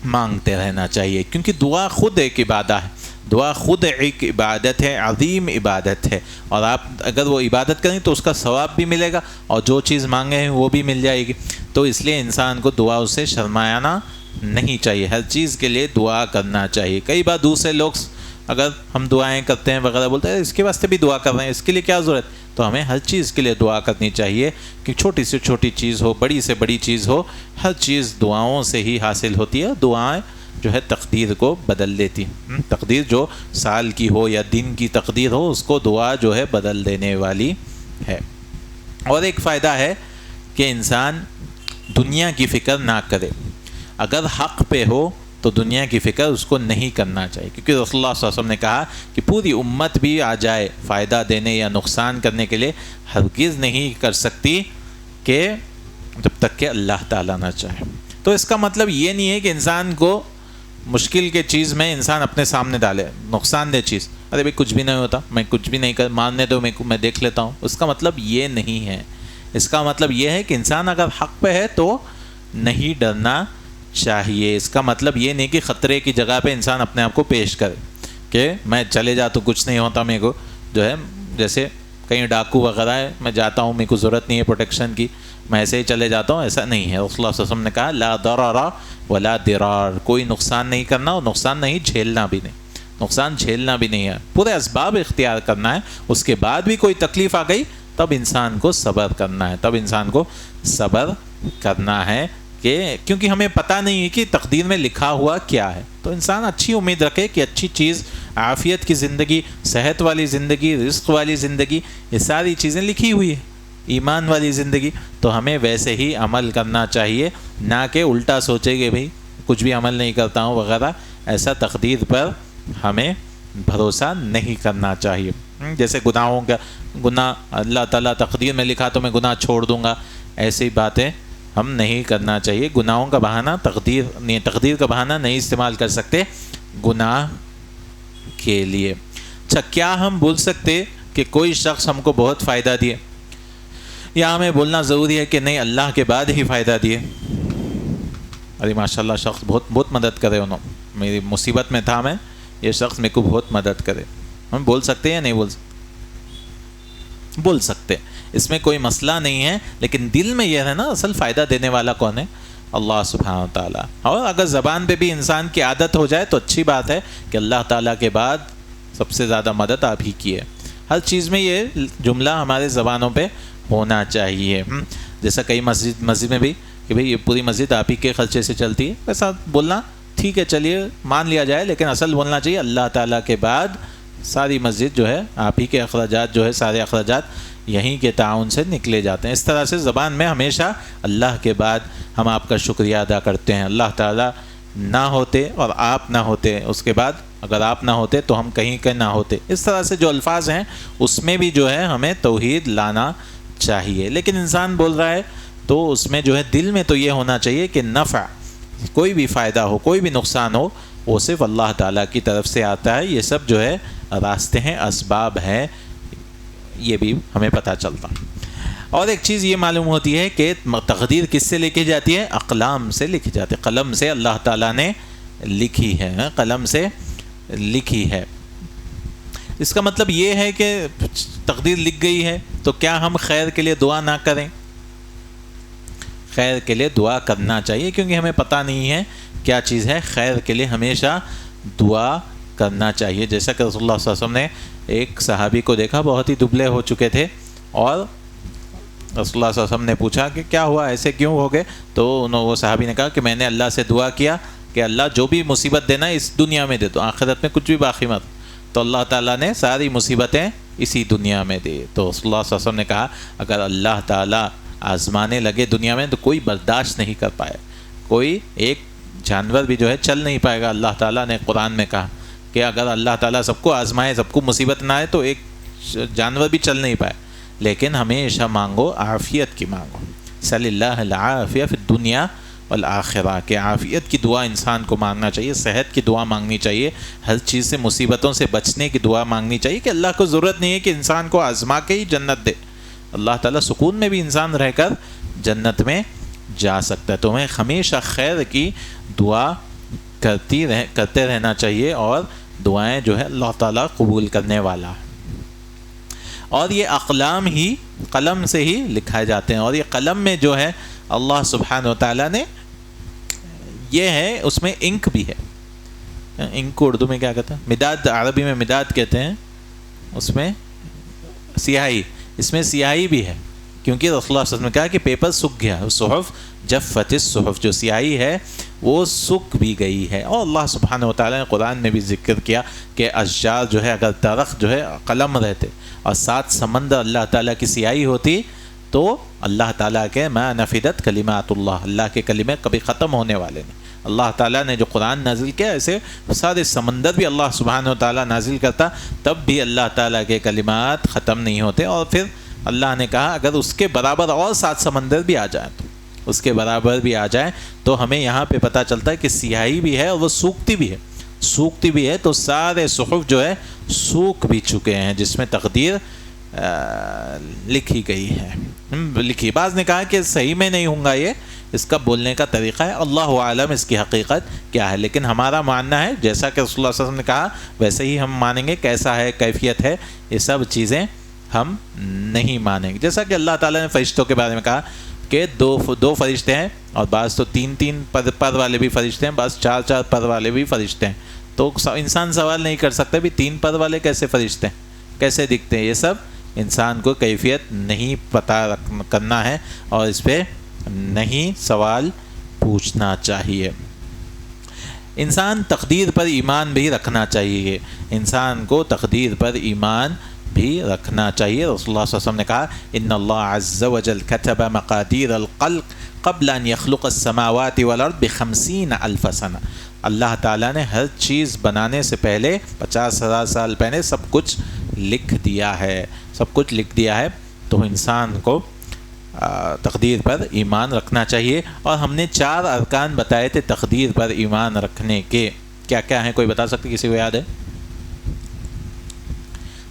مانگتے رہنا چاہیے، کیونکہ دعا خود ایک عبادت ہے. دعا خود ایک عبادت ہے، عظیم عبادت ہے، اور آپ اگر وہ عبادت کریں تو اس کا ثواب بھی ملے گا اور جو چیز مانگے ہیں وہ بھی مل جائے گی. تو اس لیے انسان کو دعا سے شرمانا نہیں چاہیے، ہر چیز کے لیے دعا کرنا چاہیے. کئی بار دوسرے لوگ اگر ہم دعائیں کرتے ہیں وغیرہ بولتے ہیں اس کے واسطے بھی دعا کر رہے ہیں، اس کے لیے کیا ضرورت؟ تو ہمیں ہر چیز کے لیے دعا کرنی چاہیے کہ چھوٹی سے چھوٹی چیز ہو، بڑی سے بڑی چیز ہو، ہر چیز دعاؤں سے ہی حاصل ہوتی ہے. دعائیں جو ہے تقدیر کو بدل دیتی، تقدیر جو سال کی ہو یا دن کی تقدیر ہو اس کو دعا جو ہے بدل دینے والی ہے. اور ایک فائدہ ہے کہ انسان دنیا کی فکر نہ کرے. اگر حق پہ ہو تو دنیا کی فکر اس کو نہیں کرنا چاہیے، کیونکہ رسول اللہ صلی اللہ علیہ وسلم نے کہا کہ پوری امت بھی آ جائے فائدہ دینے یا نقصان کرنے کے لیے، ہرگز نہیں کر سکتی کہ جب تک کہ اللہ تعالیٰ نہ چاہے. تو اس کا مطلب یہ نہیں ہے کہ انسان کو مشکل کے چیز میں انسان اپنے سامنے ڈالے، نقصان دہ چیز، ارے بھائی کچھ بھی نہیں ہوتا، میں کچھ بھی نہیں کر، ماننے دو میں دیکھ لیتا ہوں. اس کا مطلب یہ نہیں ہے. اس کا مطلب یہ ہے کہ انسان اگر حق پہ ہے تو نہیں ڈرنا چاہیے. اس کا مطلب یہ نہیں کہ خطرے کی جگہ پہ انسان اپنے آپ کو پیش کرے کہ میں چلے جا تو کچھ نہیں ہوتا، میرے کو جو ہے جیسے کہیں ڈاکو وغیرہ ہے، میں جاتا ہوں، میرے کو ضرورت نہیں ہے پروٹیکشن کی، میں ایسے ہی چلے جاتا ہوں. ایسا نہیں ہے. رسول اللہ صلی اللہ علیہ وسلم نے کہا لا ضرر ولا ضرار، کوئی نقصان نہیں کرنا اور نقصان نہیں جھیلنا بھی نہیں، نقصان جھیلنا بھی نہیں ہے. پورے اسباب اختیار کرنا ہے، اس کے بعد بھی کوئی تکلیف آ گئی تب انسان کو صبر کرنا ہے، تب انسان کو صبر کرنا ہے کہ کیونکہ ہمیں پتہ نہیں ہے کہ تقدیر میں لکھا ہوا کیا ہے. تو انسان اچھی امید رکھے کہ اچھی چیز، عافیت کی زندگی، صحت والی زندگی، رزق والی زندگی، یہ ساری چیزیں لکھی ہوئی ہے، ایمان والی زندگی. تو ہمیں ویسے ہی عمل کرنا چاہیے، نہ کہ الٹا سوچے کہ بھائی کچھ بھی عمل نہیں کرتا ہوں وغیرہ. ایسا تقدیر پر ہمیں بھروسہ نہیں کرنا چاہیے. جیسے گناہوں کا گناہ اللہ تعالیٰ تقدیر میں لکھا تو میں گناہ چھوڑ دوں گا، ایسی باتیں ہم نہیں کرنا چاہیے. گناہوں کا بہانہ تقدیر کا بہانہ نہیں استعمال کر سکتے گناہ کے لیے. اچھا، کیا ہم بول سکتے کہ کوئی شخص ہم کو بہت فائدہ دیے، یا ہمیں بولنا ضروری ہے کہ نہیں اللہ کے بعد ہی فائدہ دیے؟ ارے ماشاء اللہ شخص بہت مدد کرے، انہوں میری مصیبت میں تھا، میں یہ شخص میرے کو بہت مدد کرے. ہم بول سکتے ہیں یا نہیں بول سکتے، اس میں کوئی مسئلہ نہیں ہے. لیکن دل میں یہ ہے نا اصل فائدہ دینے والا کون ہے؟ اللہ سبحانہ وتعالیٰ. اور اگر زبان پہ بھی انسان کی عادت ہو جائے تو اچھی بات ہے کہ اللہ تعالیٰ کے بعد سب سے زیادہ مدد آپ ہی کی ہے. ہر چیز میں یہ جملہ ہمارے زبانوں پہ ہونا چاہیے. جیسا کئی مسجد میں بھی کہ بھئی یہ پوری مسجد آپ ہی کے خرچے سے چلتی ہے، ایسا بولنا ٹھیک ہے، چلیے مان لیا جائے، لیکن اصل بولنا چاہیے اللہ تعالیٰ کے بعد ساری مسجد جو ہے آپ ہی کے اخراجات جو ہے سارے اخراجات یہیں کے تعاون سے نکلے جاتے ہیں. اس طرح سے زبان میں ہمیشہ اللہ کے بعد ہم آپ کا شکریہ ادا کرتے ہیں. اللہ تعالیٰ نہ ہوتے اور آپ نہ ہوتے، اس کے بعد اگر آپ نہ ہوتے تو ہم کہیں کے نہ ہوتے. اس طرح سے جو الفاظ ہیں اس میں بھی جو ہے ہمیں توحید لانا چاہیے. لیکن انسان بول رہا ہے تو اس میں جو ہے دل میں تو یہ ہونا چاہیے کہ نفع، کوئی بھی فائدہ ہو، کوئی بھی نقصان ہو، وہ صرف اللہ تعالیٰ کی طرف سے آتا ہے. یہ سب جو ہے راستے ہیں، اسباب ہیں، یہ بھی ہمیں پتہ چلتا. اور ایک چیز یہ معلوم ہوتی ہے کہ تقدیر کس سے لکھی جاتی ہے؟ اقلام سے لکھی جاتی ہے. قلم سے اللہ تعالیٰ نے لکھی ہے، قلم سے لکھی ہے. اس کا مطلب یہ ہے کہ تقدیر لکھ گئی ہے تو کیا ہم خیر کے لیے دعا نہ کریں؟ خیر کے لیے دعا کرنا چاہیے، کیونکہ ہمیں پتہ نہیں ہے کیا چیز ہے. خیر کے لیے ہمیشہ دعا کرنا چاہیے. جیسا کہ رسول اللہ صلی اللہ علیہ وسلم نے ایک صحابی کو دیکھا، بہت ہی دبلے ہو چکے تھے، اور رسول اللہ صلی اللہ علیہ وسلم نے پوچھا کہ کیا ہوا، ایسے کیوں ہو گئے؟ تو وہ صحابی نے کہا کہ میں نے اللہ سے دعا کیا کہ اللہ جو بھی مصیبت دینا اس دنیا میں دے دو، آخرت میں کچھ بھی باقی مت. تو اللہ تعالیٰ نے ساری مصیبتیں اسی دنیا میں دی. تو رسول اللہ صلی اللہ علیہ وسلم نے کہا اگر اللہ تعالیٰ آزمانے لگے دنیا میں تو کوئی برداشت نہیں کر پائے، کوئی ایک جانور بھی جو ہے چل نہیں پائے گا. اللہ تعالیٰ نے قرآن میں کہا کہ اگر اللہ تعالیٰ سب کو آزمائے، سب کو مصیبت نہ آئے تو ایک جانور بھی چل نہیں پائے. لیکن ہمیشہ مانگو، عافیت کی مانگو. صلی اللہ العافیہ فی الدنیا والآخرہ، کہ عافیت کی دعا انسان کو مانگنا چاہیے، صحت کی دعا مانگنی چاہیے، ہر چیز سے مصیبتوں سے بچنے کی دعا مانگنی چاہیے. کہ اللہ کو ضرورت نہیں ہے کہ انسان کو آزما کے ہی جنت دے، اللہ تعالیٰ سکون میں بھی انسان رہ کر جنت میں جا سکتا ہے. تو ہمیں ہمیشہ خیر کی دعا کرتے رہنا چاہیے، اور دعائیں جو ہے اللہ تعالیٰ قبول کرنے والا. اور یہ اقلام ہی قلم سے ہی لکھائے جاتے ہیں، اور یہ قلم میں جو ہے اللہ سبحانہ وتعالیٰ نے یہ ہے، اس میں انک بھی ہے. انک کو اردو میں کیا کہتے ہیں؟ مداد، عربی میں مداد کہتے ہیں. اس میں سیاہی، اس میں سیاہی بھی ہے، کیونکہ رسول اللہ صلی اللہ علیہ وسلم نے کہا کہ پیپر سوکھ گیا، صحف جفت الصحف، جو سیاہی ہے وہ سوکھ بھی گئی ہے. اور اللہ سبحانہ وتعالیٰ نے قرآن میں بھی ذکر کیا کہ اشجار جو ہے، اگر درخت جو ہے قلم رہتے اور سات سمندر اللہ تعالیٰ کی سیاہی ہوتی تو اللہ تعالیٰ کے ما نفدت کلمات اللہ، اللہ کے کلمے کبھی ختم ہونے والے نہیں. اللہ تعالیٰ نے جو قرآن نازل کیا، ایسے سارے سمندر بھی اللہ سبحانہ وتعالیٰ نازل کرتا، تب بھی اللہ تعالیٰ کے کلمات ختم نہیں ہوتے. اور پھر اللہ نے کہا اگر اس کے برابر اور 7 سمندر بھی آ جائیں، تو اس کے برابر بھی آ جائیں، تو ہمیں یہاں پہ پتہ چلتا ہے کہ سیاہی بھی ہے اور وہ سوکھتی بھی ہے. سوکھتی بھی ہے تو سارے صحف جو ہے سوکھ بھی چکے ہیں جس میں تقدیر لکھی گئی ہے. لکھی، بعض نے کہا کہ صحیح میں نہیں ہوں گا، یہ اس کا بولنے کا طریقہ ہے، اللہ عالم اس کی حقیقت کیا ہے. لیکن ہمارا ماننا ہے جیسا کہ رسول اللہ صلی اللہ علیہ وسلم نے کہا ویسے ہی ہم مانیں گے. کیسا ہے، کیفیت ہے، یہ سب چیزیں ہم نہیں مانیں گے. جیسا کہ اللہ تعالیٰ نے فرشتوں کے بارے میں کہا کہ دو فرشتے ہیں، اور بعض تو 3 پر والے بھی فرشتے ہیں، بعض 4 پر والے بھی فرشتے ہیں. تو انسان سوال نہیں کر سکتا بھی 3 پر والے کیسے فرشتے ہیں، کیسے دکھتے ہیں. یہ سب انسان کو کیفیت نہیں پتہ کرنا ہے، اور اس پہ نہیں سوال پوچھنا چاہیے. انسان تقدیر پر ایمان بھی رکھنا چاہیے، انسان کو تقدیر پر ایمان بھی رکھنا چاہیے. رسول اللہ صلی اللہ علیہ وسلم نے کہا ان اللہ عز وجل کتب مقادیر الخلق قبل ان يخلق السماوات والارض ب50,000 سنہ. اللہ تعالیٰ نے ہر چیز بنانے سے پہلے 50,000 سال پہلے سب کچھ لکھ دیا ہے، سب کچھ لکھ دیا ہے. تو انسان کو تقدیر پر ایمان رکھنا چاہیے. اور ہم نے 4 ارکان بتائے تھے تقدیر پر ایمان رکھنے کے. کیا کیا ہیں، کوئی بتا سکتے، کسی کو یاد ہے؟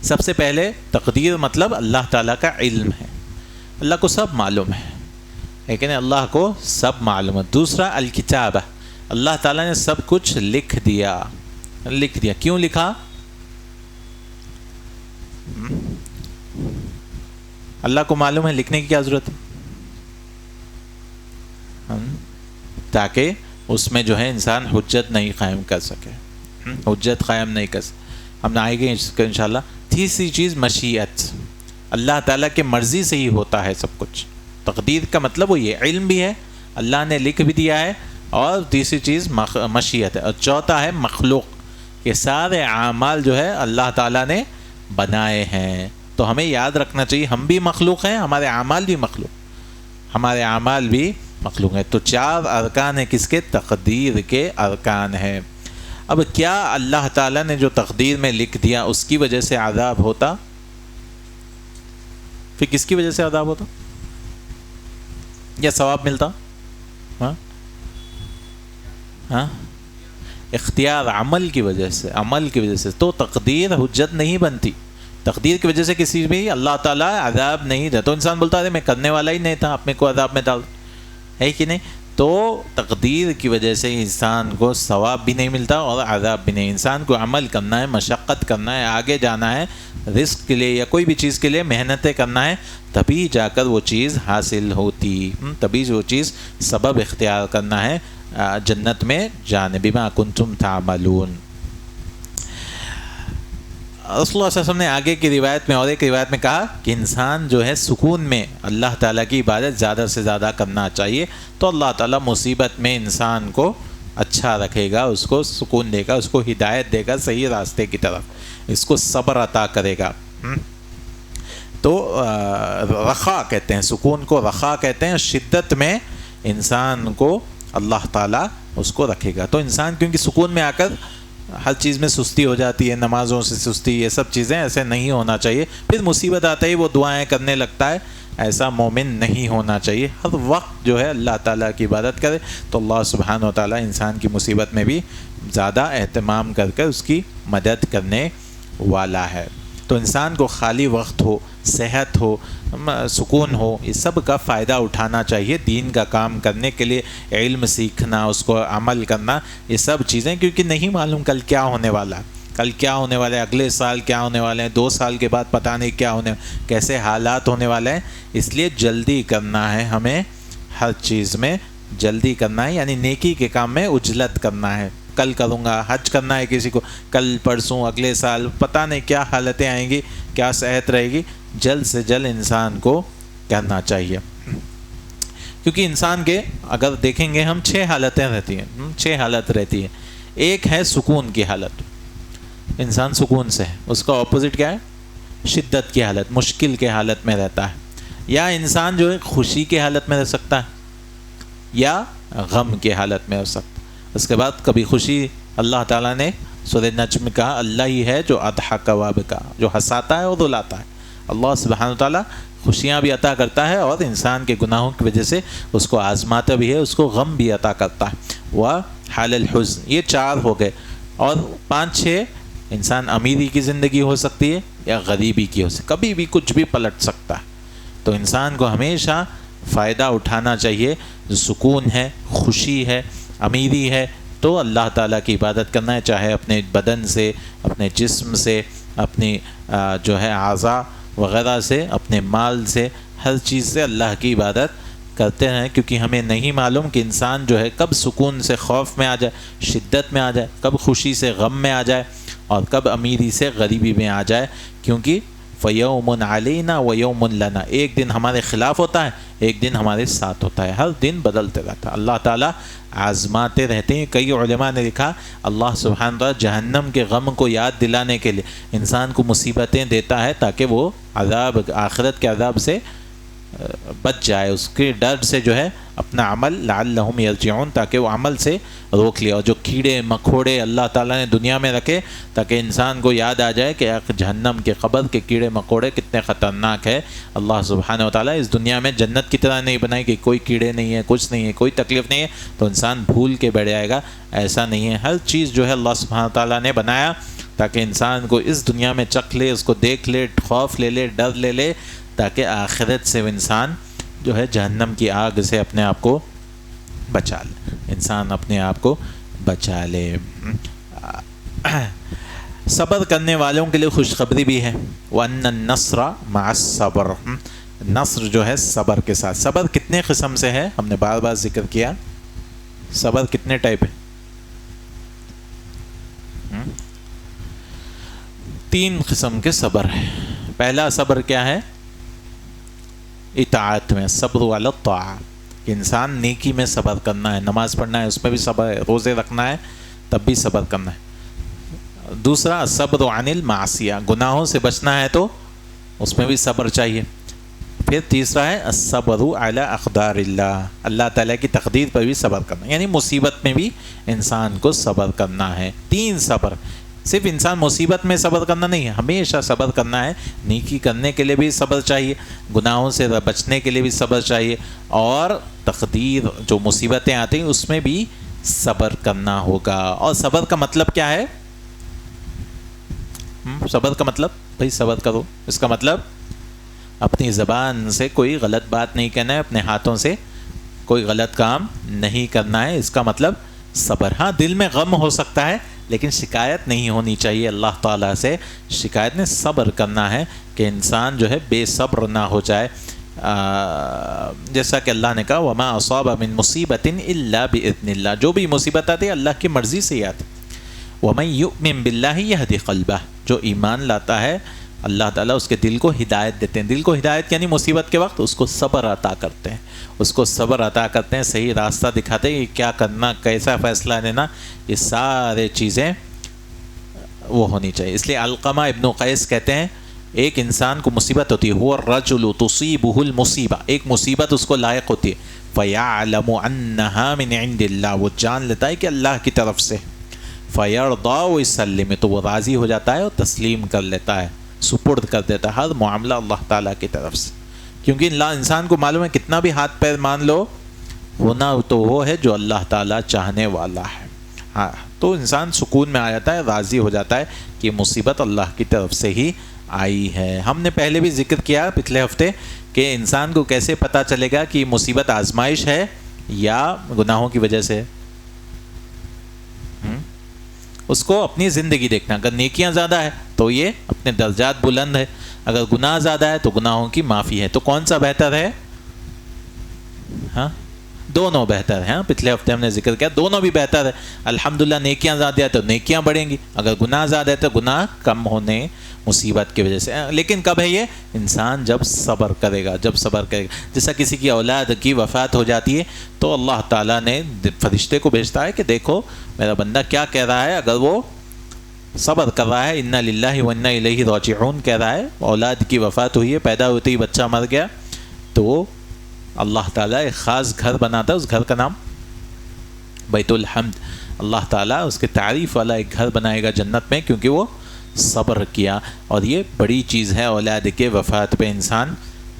سب سے پہلے تقدیر مطلب اللہ تعالیٰ کا علم ہے، اللہ کو سب معلوم ہے، لیکن اللہ کو سب معلوم ہے. دوسرا الکتابہ، اللہ تعالیٰ نے سب کچھ لکھ دیا. کیوں لکھا؟ اللہ کو معلوم ہے، لکھنے کی کیا ضرورت ہے؟ تاکہ اس میں جو ہے انسان حجت نہیں قائم کر سکے، حجت قائم نہیں کر سکے. ہم نے آئے گے انشاءاللہ. تیسری چیز مشیت، اللہ تعالیٰ کی مرضی سے ہی ہوتا ہے سب کچھ. تقدیر کا مطلب وہ یہ علم بھی ہے، اللہ نے لکھ بھی دیا ہے، اور تیسری چیز مشیت ہے، اور چوتھا ہے مخلوق، کہ سارے اعمال جو ہے اللہ تعالیٰ نے بنائے ہیں. تو ہمیں یاد رکھنا چاہیے ہم بھی مخلوق ہیں، ہمارے اعمال بھی مخلوق ہیں. تو 4 ارکان ہیں کس کے؟ تقدیر کے ارکان ہیں. اب کیا اللہ تعالیٰ نے جو تقدیر میں لکھ دیا اس کی وجہ سے عذاب ہوتا؟ پھر کس کی وجہ سے عذاب ہوتا یا ثواب ملتا؟ ہاں اختیار، عمل کی وجہ سے. تو تقدیر حجت نہیں بنتی. تقدیر کی وجہ سے کسی بھی اللہ تعالیٰ عذاب نہیں دیتا. تو انسان بولتا ہے میں کرنے والا ہی نہیں تھا، اپنے کو عذاب میں ڈال، ہے کہ نہیں؟ تو تقدیر کی وجہ سے انسان کو ثواب بھی نہیں ملتا اور عذاب بھی نہیں. انسان کو عمل کرنا ہے، مشقت کرنا ہے، آگے جانا ہے، رزق کے لیے یا کوئی بھی چیز کے لیے محنتیں کرنا ہے، تبھی جا کر وہ چیز حاصل ہوتی، تبھی وہ چیز سبب اختیار کرنا ہے جنت میں جانے. بما کنتم تعملون. رسول اللہ صلی اللہ علیہ وسلم نے آگے کی روایت میں اور ایک روایت میں کہا کہ انسان جو ہے سکون میں اللہ تعالیٰ کی عبادت زیادہ سے زیادہ کرنا چاہیے، تو اللہ تعالیٰ مصیبت میں انسان کو اچھا رکھے گا، اس کو سکون دے گا، اس کو ہدایت دے گا صحیح راستے کی طرف، اس کو صبر عطا کرے گا. تو رخا کہتے ہیں، سکون کو رخا کہتے ہیں. شدت میں انسان کو اللہ تعالیٰ اس کو رکھے گا. تو انسان کیونکہ سکون میں آ کر ہر چیز میں سستی ہو جاتی ہے، نمازوں سے سستی، یہ سب چیزیں، ایسے نہیں ہونا چاہیے. پھر مصیبت آتا ہی وہ دعائیں کرنے لگتا ہے، ایسا مومن نہیں ہونا چاہیے. ہر وقت جو ہے اللہ تعالیٰ کی عبادت کرے تو اللہ سبحانہ و تعالیٰ انسان کی مصیبت میں بھی زیادہ اہتمام کر کے اس کی مدد کرنے والا ہے. تو انسان کو خالی وقت ہو، صحت ہو، سکون ہو، یہ سب کا فائدہ اٹھانا چاہیے دین کا کام کرنے کے لیے. علم سیکھنا، اس کو عمل کرنا، یہ سب چیزیں، کیونکہ نہیں معلوم کل کیا ہونے والا ہے، اگلے سال کیا ہونے والے ہیں، 2 سال کے بعد پتہ نہیں کیا کیسے حالات ہونے والے ہیں. اس لیے جلدی کرنا ہے، ہمیں ہر چیز میں جلدی کرنا ہے، یعنی نیکی کے کام میں عجلت کرنا ہے. کل کروں گا، حج کرنا ہے کسی کو، کل پرسوں اگلے سال، پتہ نہیں کیا حالتیں آئیں گی، کیا صحت رہے گی. جلد سے جلد انسان کو کرنا چاہیے. کیونکہ انسان کے اگر دیکھیں گے ہم 6 حالتیں رہتی ہیں، 6 حالت رہتی ہیں. ایک ہے سکون کی حالت، انسان سکون سے ہے. اس کا اپوزٹ کیا ہے؟ شدت کی حالت، مشکل کے حالت میں رہتا ہے. یا انسان جو ہے خوشی کی حالت میں رہ سکتا ہے یا غم کی حالت میں رہ سکتا ہے. اس کے بعد کبھی خوشی، اللہ تعالیٰ نے سورہ نجم میں کہا اللہ ہی ہے جو اضحک وابکا، جو ہنساتا ہے اور رلاتا ہے. اللہ سبحانہ وتعالیٰ خوشیاں بھی عطا کرتا ہے اور انسان کے گناہوں کی وجہ سے اس کو آزماتا بھی ہے، اس کو غم بھی عطا کرتا ہے. وحال الحزن، یہ 4 ہو گئے. اور 5-6 انسان امیری کی زندگی ہو سکتی ہے یا غریبی کی ہو سکتی ہے، کبھی بھی کچھ بھی پلٹ سکتا ہے. تو انسان کو ہمیشہ فائدہ اٹھانا چاہیے. جو سکون ہے، خوشی ہے، امیری ہے، تو اللہ تعالیٰ کی عبادت کرنا ہے، چاہے اپنے بدن سے، اپنے جسم سے، اپنی جو ہے اعضاء وغیرہ سے، اپنے مال سے، ہر چیز سے اللہ کی عبادت کرتے ہیں. کیونکہ ہمیں نہیں معلوم کہ انسان جو ہے کب سکون سے خوف میں آ جائے، شدت میں آ جائے، کب خوشی سے غم میں آ جائے اور کب امیری سے غریبی میں آ جائے. کیونکہ فَيَوْمٌ عَلَيْنَا وَيَوْمٌ لَنَا، ایک دن ہمارے خلاف ہوتا ہے، ایک دن ہمارے ساتھ ہوتا ہے. ہر دن بدلتے رہتا ہے. اللہ تعالیٰ آزماتے رہتے ہیں. کئی علماء نے لکھا اللہ سبحانہ وتعالیٰ جہنم کے غم کو یاد دلانے کے لیے انسان کو مصیبتیں دیتا ہے تاکہ وہ عذاب، آخرت کے عذاب سے بچ جائے. اس کے ڈر سے جو ہے اپنا عمل لعلہم یرجعون، تاکہ وہ عمل سے روک لیا. اور جو کیڑے مکوڑے اللہ تعالیٰ نے دنیا میں رکھے تاکہ انسان کو یاد آ جائے کہ جہنم کے قبر کے کیڑے مکوڑے کتنے خطرناک ہے. اللہ سبحانہ وتعالیٰ اس دنیا میں جنت کی طرح نہیں بنائی کہ کوئی کیڑے نہیں ہے، کچھ نہیں ہے، کوئی تکلیف نہیں ہے تو انسان بھول کے بیٹھ جائے گا. ایسا نہیں ہے. ہر چیز جو ہے اللہ سبحانہ وتعالیٰ نے بنایا تاکہ انسان کو اس دنیا میں چکھ لے، اس کو دیکھ لے، خوف لے لے، ڈر لے لے، تاکہ آخرت سے انسان جو ہے جہنم کی آگ سے اپنے آپ کو بچا لے. انسان اپنے آپ کو بچا لے. صبر کرنے والوں کے لیے خوشخبری بھی ہے. وَأَنَّ النَّصْرَ مَعَ الصَّبْرِ، نصر جو ہے صبر کے ساتھ. صبر کتنے قسم سے ہے؟ ہم نے بار بار ذکر کیا. صبر کتنے ٹائپ ہے؟ 3 قسم کے صبر ہے. پہلا صبر کیا ہے؟ اطاعت میں، صبر علی الطاعہ، کہ انسان نیکی میں صبر کرنا ہے، نماز پڑھنا ہے اس میں بھی صبر ہے، روزے رکھنا ہے تب بھی صبر کرنا ہے۔ دوسرا صبر عن المعصیہ، گناہوں سے بچنا ہے تو اس میں بھی صبر چاہیے۔ پھر تیسرا ہے الصبر علی اقدار اللہ، اللہ تعالیٰ کی تقدیر پر بھی صبر کرنا، یعنی مصیبت میں بھی انسان کو صبر کرنا ہے۔ 3 صبر، صرف انسان مصیبت میں صبر کرنا نہیں ہے، ہمیشہ صبر کرنا ہے، نیکی کرنے کے لیے بھی صبر چاہیے، گناہوں سے بچنے کے لیے بھی صبر چاہیے، اور تقدیر جو مصیبتیں آتی ہیں اس میں بھی صبر کرنا ہوگا۔ اور صبر کا مطلب کیا ہے؟ صبر کا مطلب بھائی صبر کرو، اس کا مطلب اپنی زبان سے کوئی غلط بات نہیں کہنا ہے، اپنے ہاتھوں سے کوئی غلط کام نہیں کرنا ہے، اس کا مطلب صبر۔ ہاں دل میں غم ہو سکتا ہے لیکن شکایت نہیں ہونی چاہیے اللہ تعالیٰ سے، شکایت نہیں، صبر کرنا ہے کہ انسان جو ہے بے صبر نہ ہو جائے۔ جیسا کہ اللہ نے کہا وما اصاب من مصیبت الا باذن اللہ، جو بھی مصیبت آتی ہے اللہ کی مرضی سے ہی آتی۔ ومن یؤمن باللہ یہدی قلبہ، جو ایمان لاتا ہے اللہ تعالیٰ اس کے دل کو ہدایت دیتے ہیں۔ دل کو ہدایت یعنی مصیبت کے وقت اس کو صبر عطا کرتے ہیں، اس کو صبر عطا کرتے ہیں، صحیح راستہ دکھاتے ہیں کہ کیا کرنا، کیسا فیصلہ لینا، یہ سارے چیزیں وہ ہونی چاہیے۔ اس لیے علقمہ ابن قیس کہتے ہیں ایک انسان کو مصیبت ہوتی ہے، هو الرجل تصیبہ المصیبہ، ایک مصیبت اس کو لائق ہوتی ہے، فیعلم انہا من عند اللہ، وہ جان لیتا ہے کہ اللہ کی طرف سے، فیرضا ویسلم، تو وہ راضی ہو جاتا ہے اور تسلیم کر لیتا ہے، سپرد کر دیتا ہے ہر معاملہ اللہ تعالیٰ کی طرف سے، کیونکہ انسان کو معلوم ہے کتنا بھی ہاتھ پیر مان لو، ہونا تو وہ ہے جو اللہ تعالیٰ چاہنے والا ہے۔ ہاں تو انسان سکون میں آ جاتا ہے، راضی ہو جاتا ہے کہ مصیبت اللہ کی طرف سے ہی آئی ہے۔ ہم نے پہلے بھی ذکر کیا پچھلے ہفتے کہ انسان کو کیسے پتہ چلے گا کہ مصیبت آزمائش ہے یا گناہوں کی وجہ سے؟ اس کو اپنی زندگی دیکھنا، اگر نیکیاں زیادہ ہے تو یہ اپنے درجات بلند ہے، اگر گناہ زیادہ ہے تو گناہوں کی معافی ہے۔ تو کون سا بہتر ہے؟ ہاں دونوں بہتر ہیں۔ پچھلے ہفتے ہم نے ذکر کیا دونوں بھی بہتر ہے۔ الحمدللہ نیکیاں زیادہ ہے تو نیکیاں بڑھیں گی، اگر گناہ زیادہ ہے تو گناہ کم ہونے مصیبت کی وجہ سے۔ لیکن کب ہے یہ؟ انسان جب صبر کرے گا، جب صبر کرے گا۔ جیسا کسی کی اولاد کی وفات ہو جاتی ہے تو اللہ تعالیٰ نے فرشتے کو بھیجتا ہے کہ دیکھو میرا بندہ کیا کہہ رہا ہے، اگر وہ صبر کر رہا ہے، انا للہ و انا الیہ راجعون کہہ رہا ہے، اولاد کی وفات ہوئی ہے، پیدا ہوتے ہی بچہ مر گیا، تو اللہ تعالیٰ ایک خاص گھر بناتا ہے، اس گھر کا نام بیت الحمد، اللہ تعالیٰ اس کے تعریف والا ایک گھر بنائے گا جنت میں، کیونکہ وہ صبر کیا۔ اور یہ بڑی چیز ہے اولاد کے وفات پہ انسان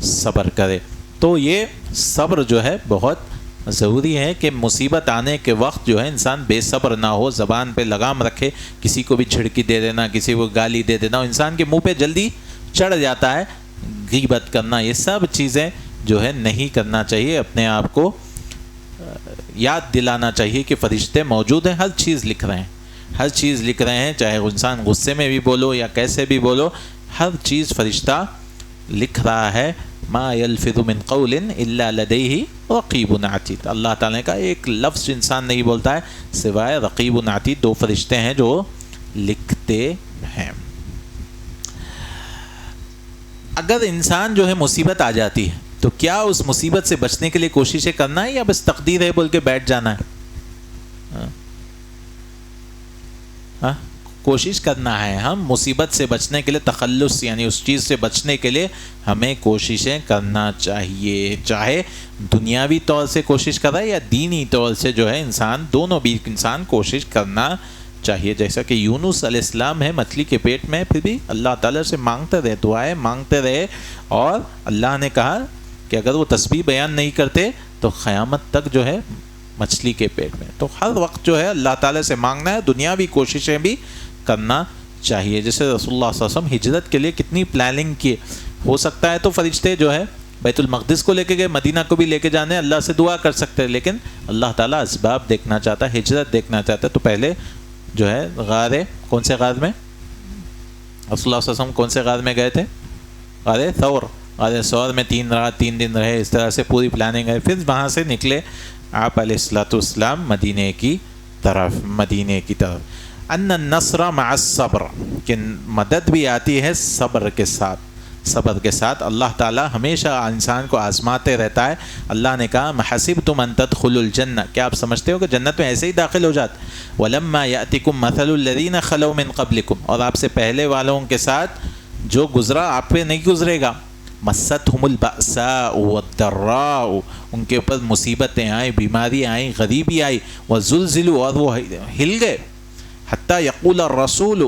صبر کرے۔ تو یہ صبر جو ہے بہت ضروری ہے کہ مصیبت آنے کے وقت جو ہے انسان بے صبر نہ ہو، زبان پہ لگام رکھے، کسی کو بھی چھڑکی دے دینا، کسی کو گالی دے دینا، انسان کے منہ پہ جلدی چڑھ جاتا ہے، غیبت کرنا، یہ سب چیزیں جو ہے نہیں کرنا چاہیے۔ اپنے آپ کو یاد دلانا چاہیے کہ فرشتے موجود ہیں، ہر چیز لکھ رہے ہیں، ہر چیز لکھ رہے ہیں، چاہے انسان غصے میں بھی بولو یا کیسے بھی بولو، ہر چیز فرشتہ لکھ رہا ہے۔ ما یلفظ من قول الا لدیہ رقیب عتید، اللہ تعالیٰ کا ایک لفظ انسان نہیں بولتا ہے سوائے رقیب عتید، 2 فرشتے ہیں جو لکھتے ہیں۔ اگر انسان جو ہے مصیبت آ جاتی ہے تو کیا اس مصیبت سے بچنے کے لیے کوششیں کرنا ہے یا بس تقدیر ہے بول کے بیٹھ جانا ہے؟ کوشش کرنا ہے۔ ہم مصیبت سے بچنے کے لیے تخلص یعنی اس چیز سے بچنے کے لیے ہمیں کوششیں کرنا چاہیے، چاہے دنیاوی طور سے کوشش کر رہا ہے یا دینی طور سے جو ہے انسان، دونوں بھی انسان کوشش کرنا چاہیے۔ جیسا کہ یونس علیہ السلام ہے مچھلی کے پیٹ میں، پھر بھی اللہ تعالیٰ سے مانگتے رہے، دعائیں مانگتے رہے، اور اللہ نے کہا کہ اگر وہ تسبیح بیان نہیں کرتے تو قیامت تک جو ہے مچھلی کے پیٹ میں۔ تو ہر وقت جو ہے اللہ تعالیٰ سے مانگنا ہے، دنیاوی کوششیں بھی کرنا چاہیے۔ جیسے رسول اللہ صلی اللہ علیہ وسلم ہجرت کے لیے کتنی پلاننگ کی، ہو سکتا ہے تو فرشتے جو ہے بیت المقدس کو لے کے گئے، مدینہ کو بھی لے کے جانے، اللہ سے دعا کر سکتے ہیں، لیکن اللہ تعالیٰ اسباب دیکھنا چاہتا ہے، ہجرت دیکھنا چاہتا ہے، تو پہلے جو ہے غار، کون سے غار میں رسول اللہ صلی اللہ علیہ وسلم کون سے غار میں گئے تھے؟ غار ثور، غار ثور میں 3 رات 3 دن رہے، اس طرح سے پوری پلاننگ ہے۔ پھر وہاں سے نکلے آپ علیہ الصلوۃ والسلام مدینے کی طرف۔ ان النصر مع الصبر، کہ مدد بھی آتی ہے صبر کے ساتھ، صبر کے ساتھ اللہ تعالیٰ ہمیشہ انسان کو آزماتے رہتا ہے۔ اللہ نے کہا محسبتم ان تدخلوا الجنہ، کیا آپ سمجھتے ہو کہ جنت میں ایسے ہی داخل ہو جاتے؟ ولما یأتکم مثل الذین خلوا من قبلکم، اور آپ سے پہلے والوں کے ساتھ جو گزرا آپ پہ نہیں گزرے گا۔ مستہم البأساء والضراء، ان کے اوپر مصیبتیں آئیں، بیماری آئیں، غریبی آئی، وزلزلوا، اور وہ ہل گئے، حتی یقول الرسول،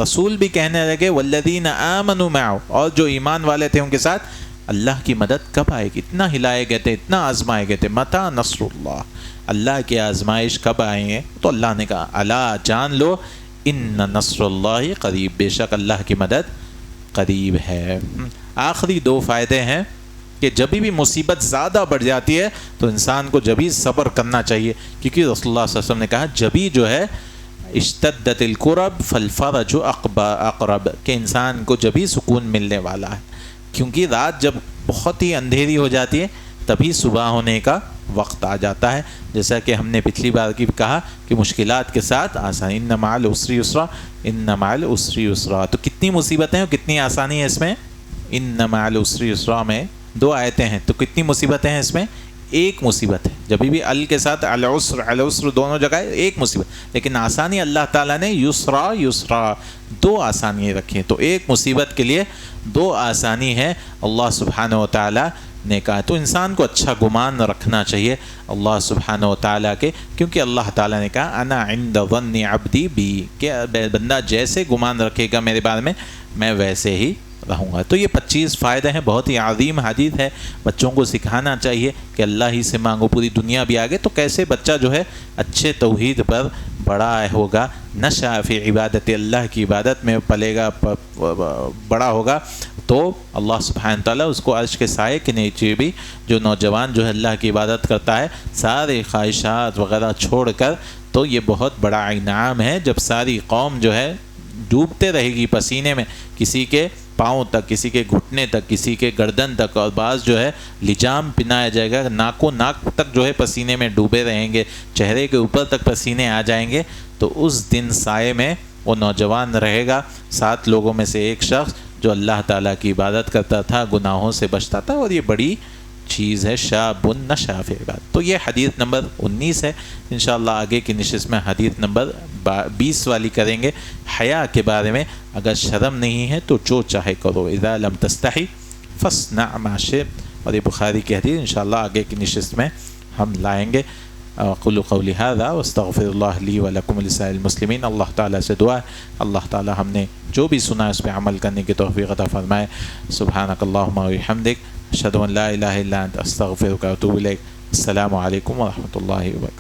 رسول بھی کہنے لگے، والذین آمنوا معه، اور جو ایمان والے تھے ان کے ساتھ، اللہ کی مدد کب آئے گی؟ اتنا ہلائے گئے تھے، اتنا آزمائے گئے تھے، متی نصر اللہ، اللہ کی آزمائش کب آئیں گے؟ تو اللہ نے کہا الا، جان لو، ان نصر اللہ قریب، بے شک اللہ کی مدد قریب ہے۔ آخری دو فائدے ہیں کہ جب بھی مصیبت زیادہ بڑھ جاتی ہے تو انسان کو جبھی صبر کرنا چاہیے، کیونکہ رسول اللہ صلی اللہ علیہ وسلم نے کہا جبھی جو ہے اشتدت الکرب فالفرج اقرب، کہ انسان کو جبھی سکون ملنے والا ہے، کیونکہ رات جب بہت ہی اندھیری ہو جاتی ہے تبھی صبح ہونے کا وقت آ جاتا ہے، جیسا کہ ہم نے پچھلی بار کی کہا کہ مشکلات کے ساتھ آسانی، ان مع العسر یسرا، ان مع العسر یسرا۔ تو کتنی مصیبتیں اور کتنی آسانی ہے اس میں؟ ان مع العسر یسرا میں دو آیتیں ہیں، تو کتنی مصیبتیں ہیں اس میں؟ ایک مصیبت ہے، جب بھی ال کے ساتھ العسر دونوں جگہ ایک مصیبت، لیکن آسانی اللہ تعالیٰ نے یسرا دو آسانیاں رکھی ہیں، تو ایک مصیبت کے لیے دو آسانی ہے اللہ سبحانہ و تعالیٰ نے کہا۔ تو انسان کو اچھا گمان رکھنا چاہیے اللہ سبحانہ و تعالیٰ کے، کیونکہ اللہ تعالیٰ نے کہا انا عند ظن عبدی بی، کہ بندہ جیسے گمان رکھے گا میرے بارے میں ویسے ہی رہوں گا۔ تو یہ 25 فائدے ہیں، بہت ہی عظیم حدیث ہے، بچوں کو سکھانا چاہیے کہ اللہ ہی سے مانگو پوری دنیا بھی آگے۔ تو کیسے بچہ جو ہے اچھے توحید پر بڑا ہوگا، نشأ فی عبادت اللہ، کی عبادت میں پلے گا، بڑا ہوگا، تو اللہ سبحانہ تعالیٰ اس کو عرش کے سائے کے نیچے بھی، جو نوجوان جو ہے اللہ کی عبادت کرتا ہے سارے خواہشات وغیرہ چھوڑ کر، تو یہ بہت بڑا انعام ہے جب ساری قوم جو ہے ڈوبتے رہے گی پسینے میں، کسی کے پاؤں تک، کسی کے گھٹنے تک، کسی کے گردن تک، اور بعض جو ہے لجام پہنایا جائے گا، ناک تک جو ہے پسینے میں ڈوبے رہیں گے، چہرے کے اوپر تک پسینے آ جائیں گے، تو اس دن سائے میں وہ نوجوان رہے گا، 7 لوگوں میں سے ایک شخص جو اللہ تعالیٰ کی عبادت کرتا تھا، گناہوں سے بچتا تھا، اور یہ بڑی چیز ہے، شاب نشأ فی عبادت۔ تو یہ حدیث نمبر 19 ہے، انشاءاللہ آگے کی نشست میں حدیث نمبر 20 والی کریں گے، حیا کے بارے میں۔ اگر شرم نہیں ہے تو جو چاہے کرو، اذا لم تستحی فاصنع ما شئت، اور یہ بخاری کی حدیث انشاءاللہ آگے کی نشست میں ہم لائیں گے۔ اقول قولی ھذا واستغفر اللہ لی ولکم ولسائر المسلمین۔ اللہ تعالیٰ سے دعا ہے اللہ تعالیٰ ہم نے جو بھی سنا ہے اس پہ عمل کرنے کی توفیق عطا فرمائے۔ سبحانک اللہم وبحمدک، اشہد ان لا الہ الا انت، استغفرک واتوب الیک۔ السلام علیکم ورحمۃ اللہ وبرکاتہ۔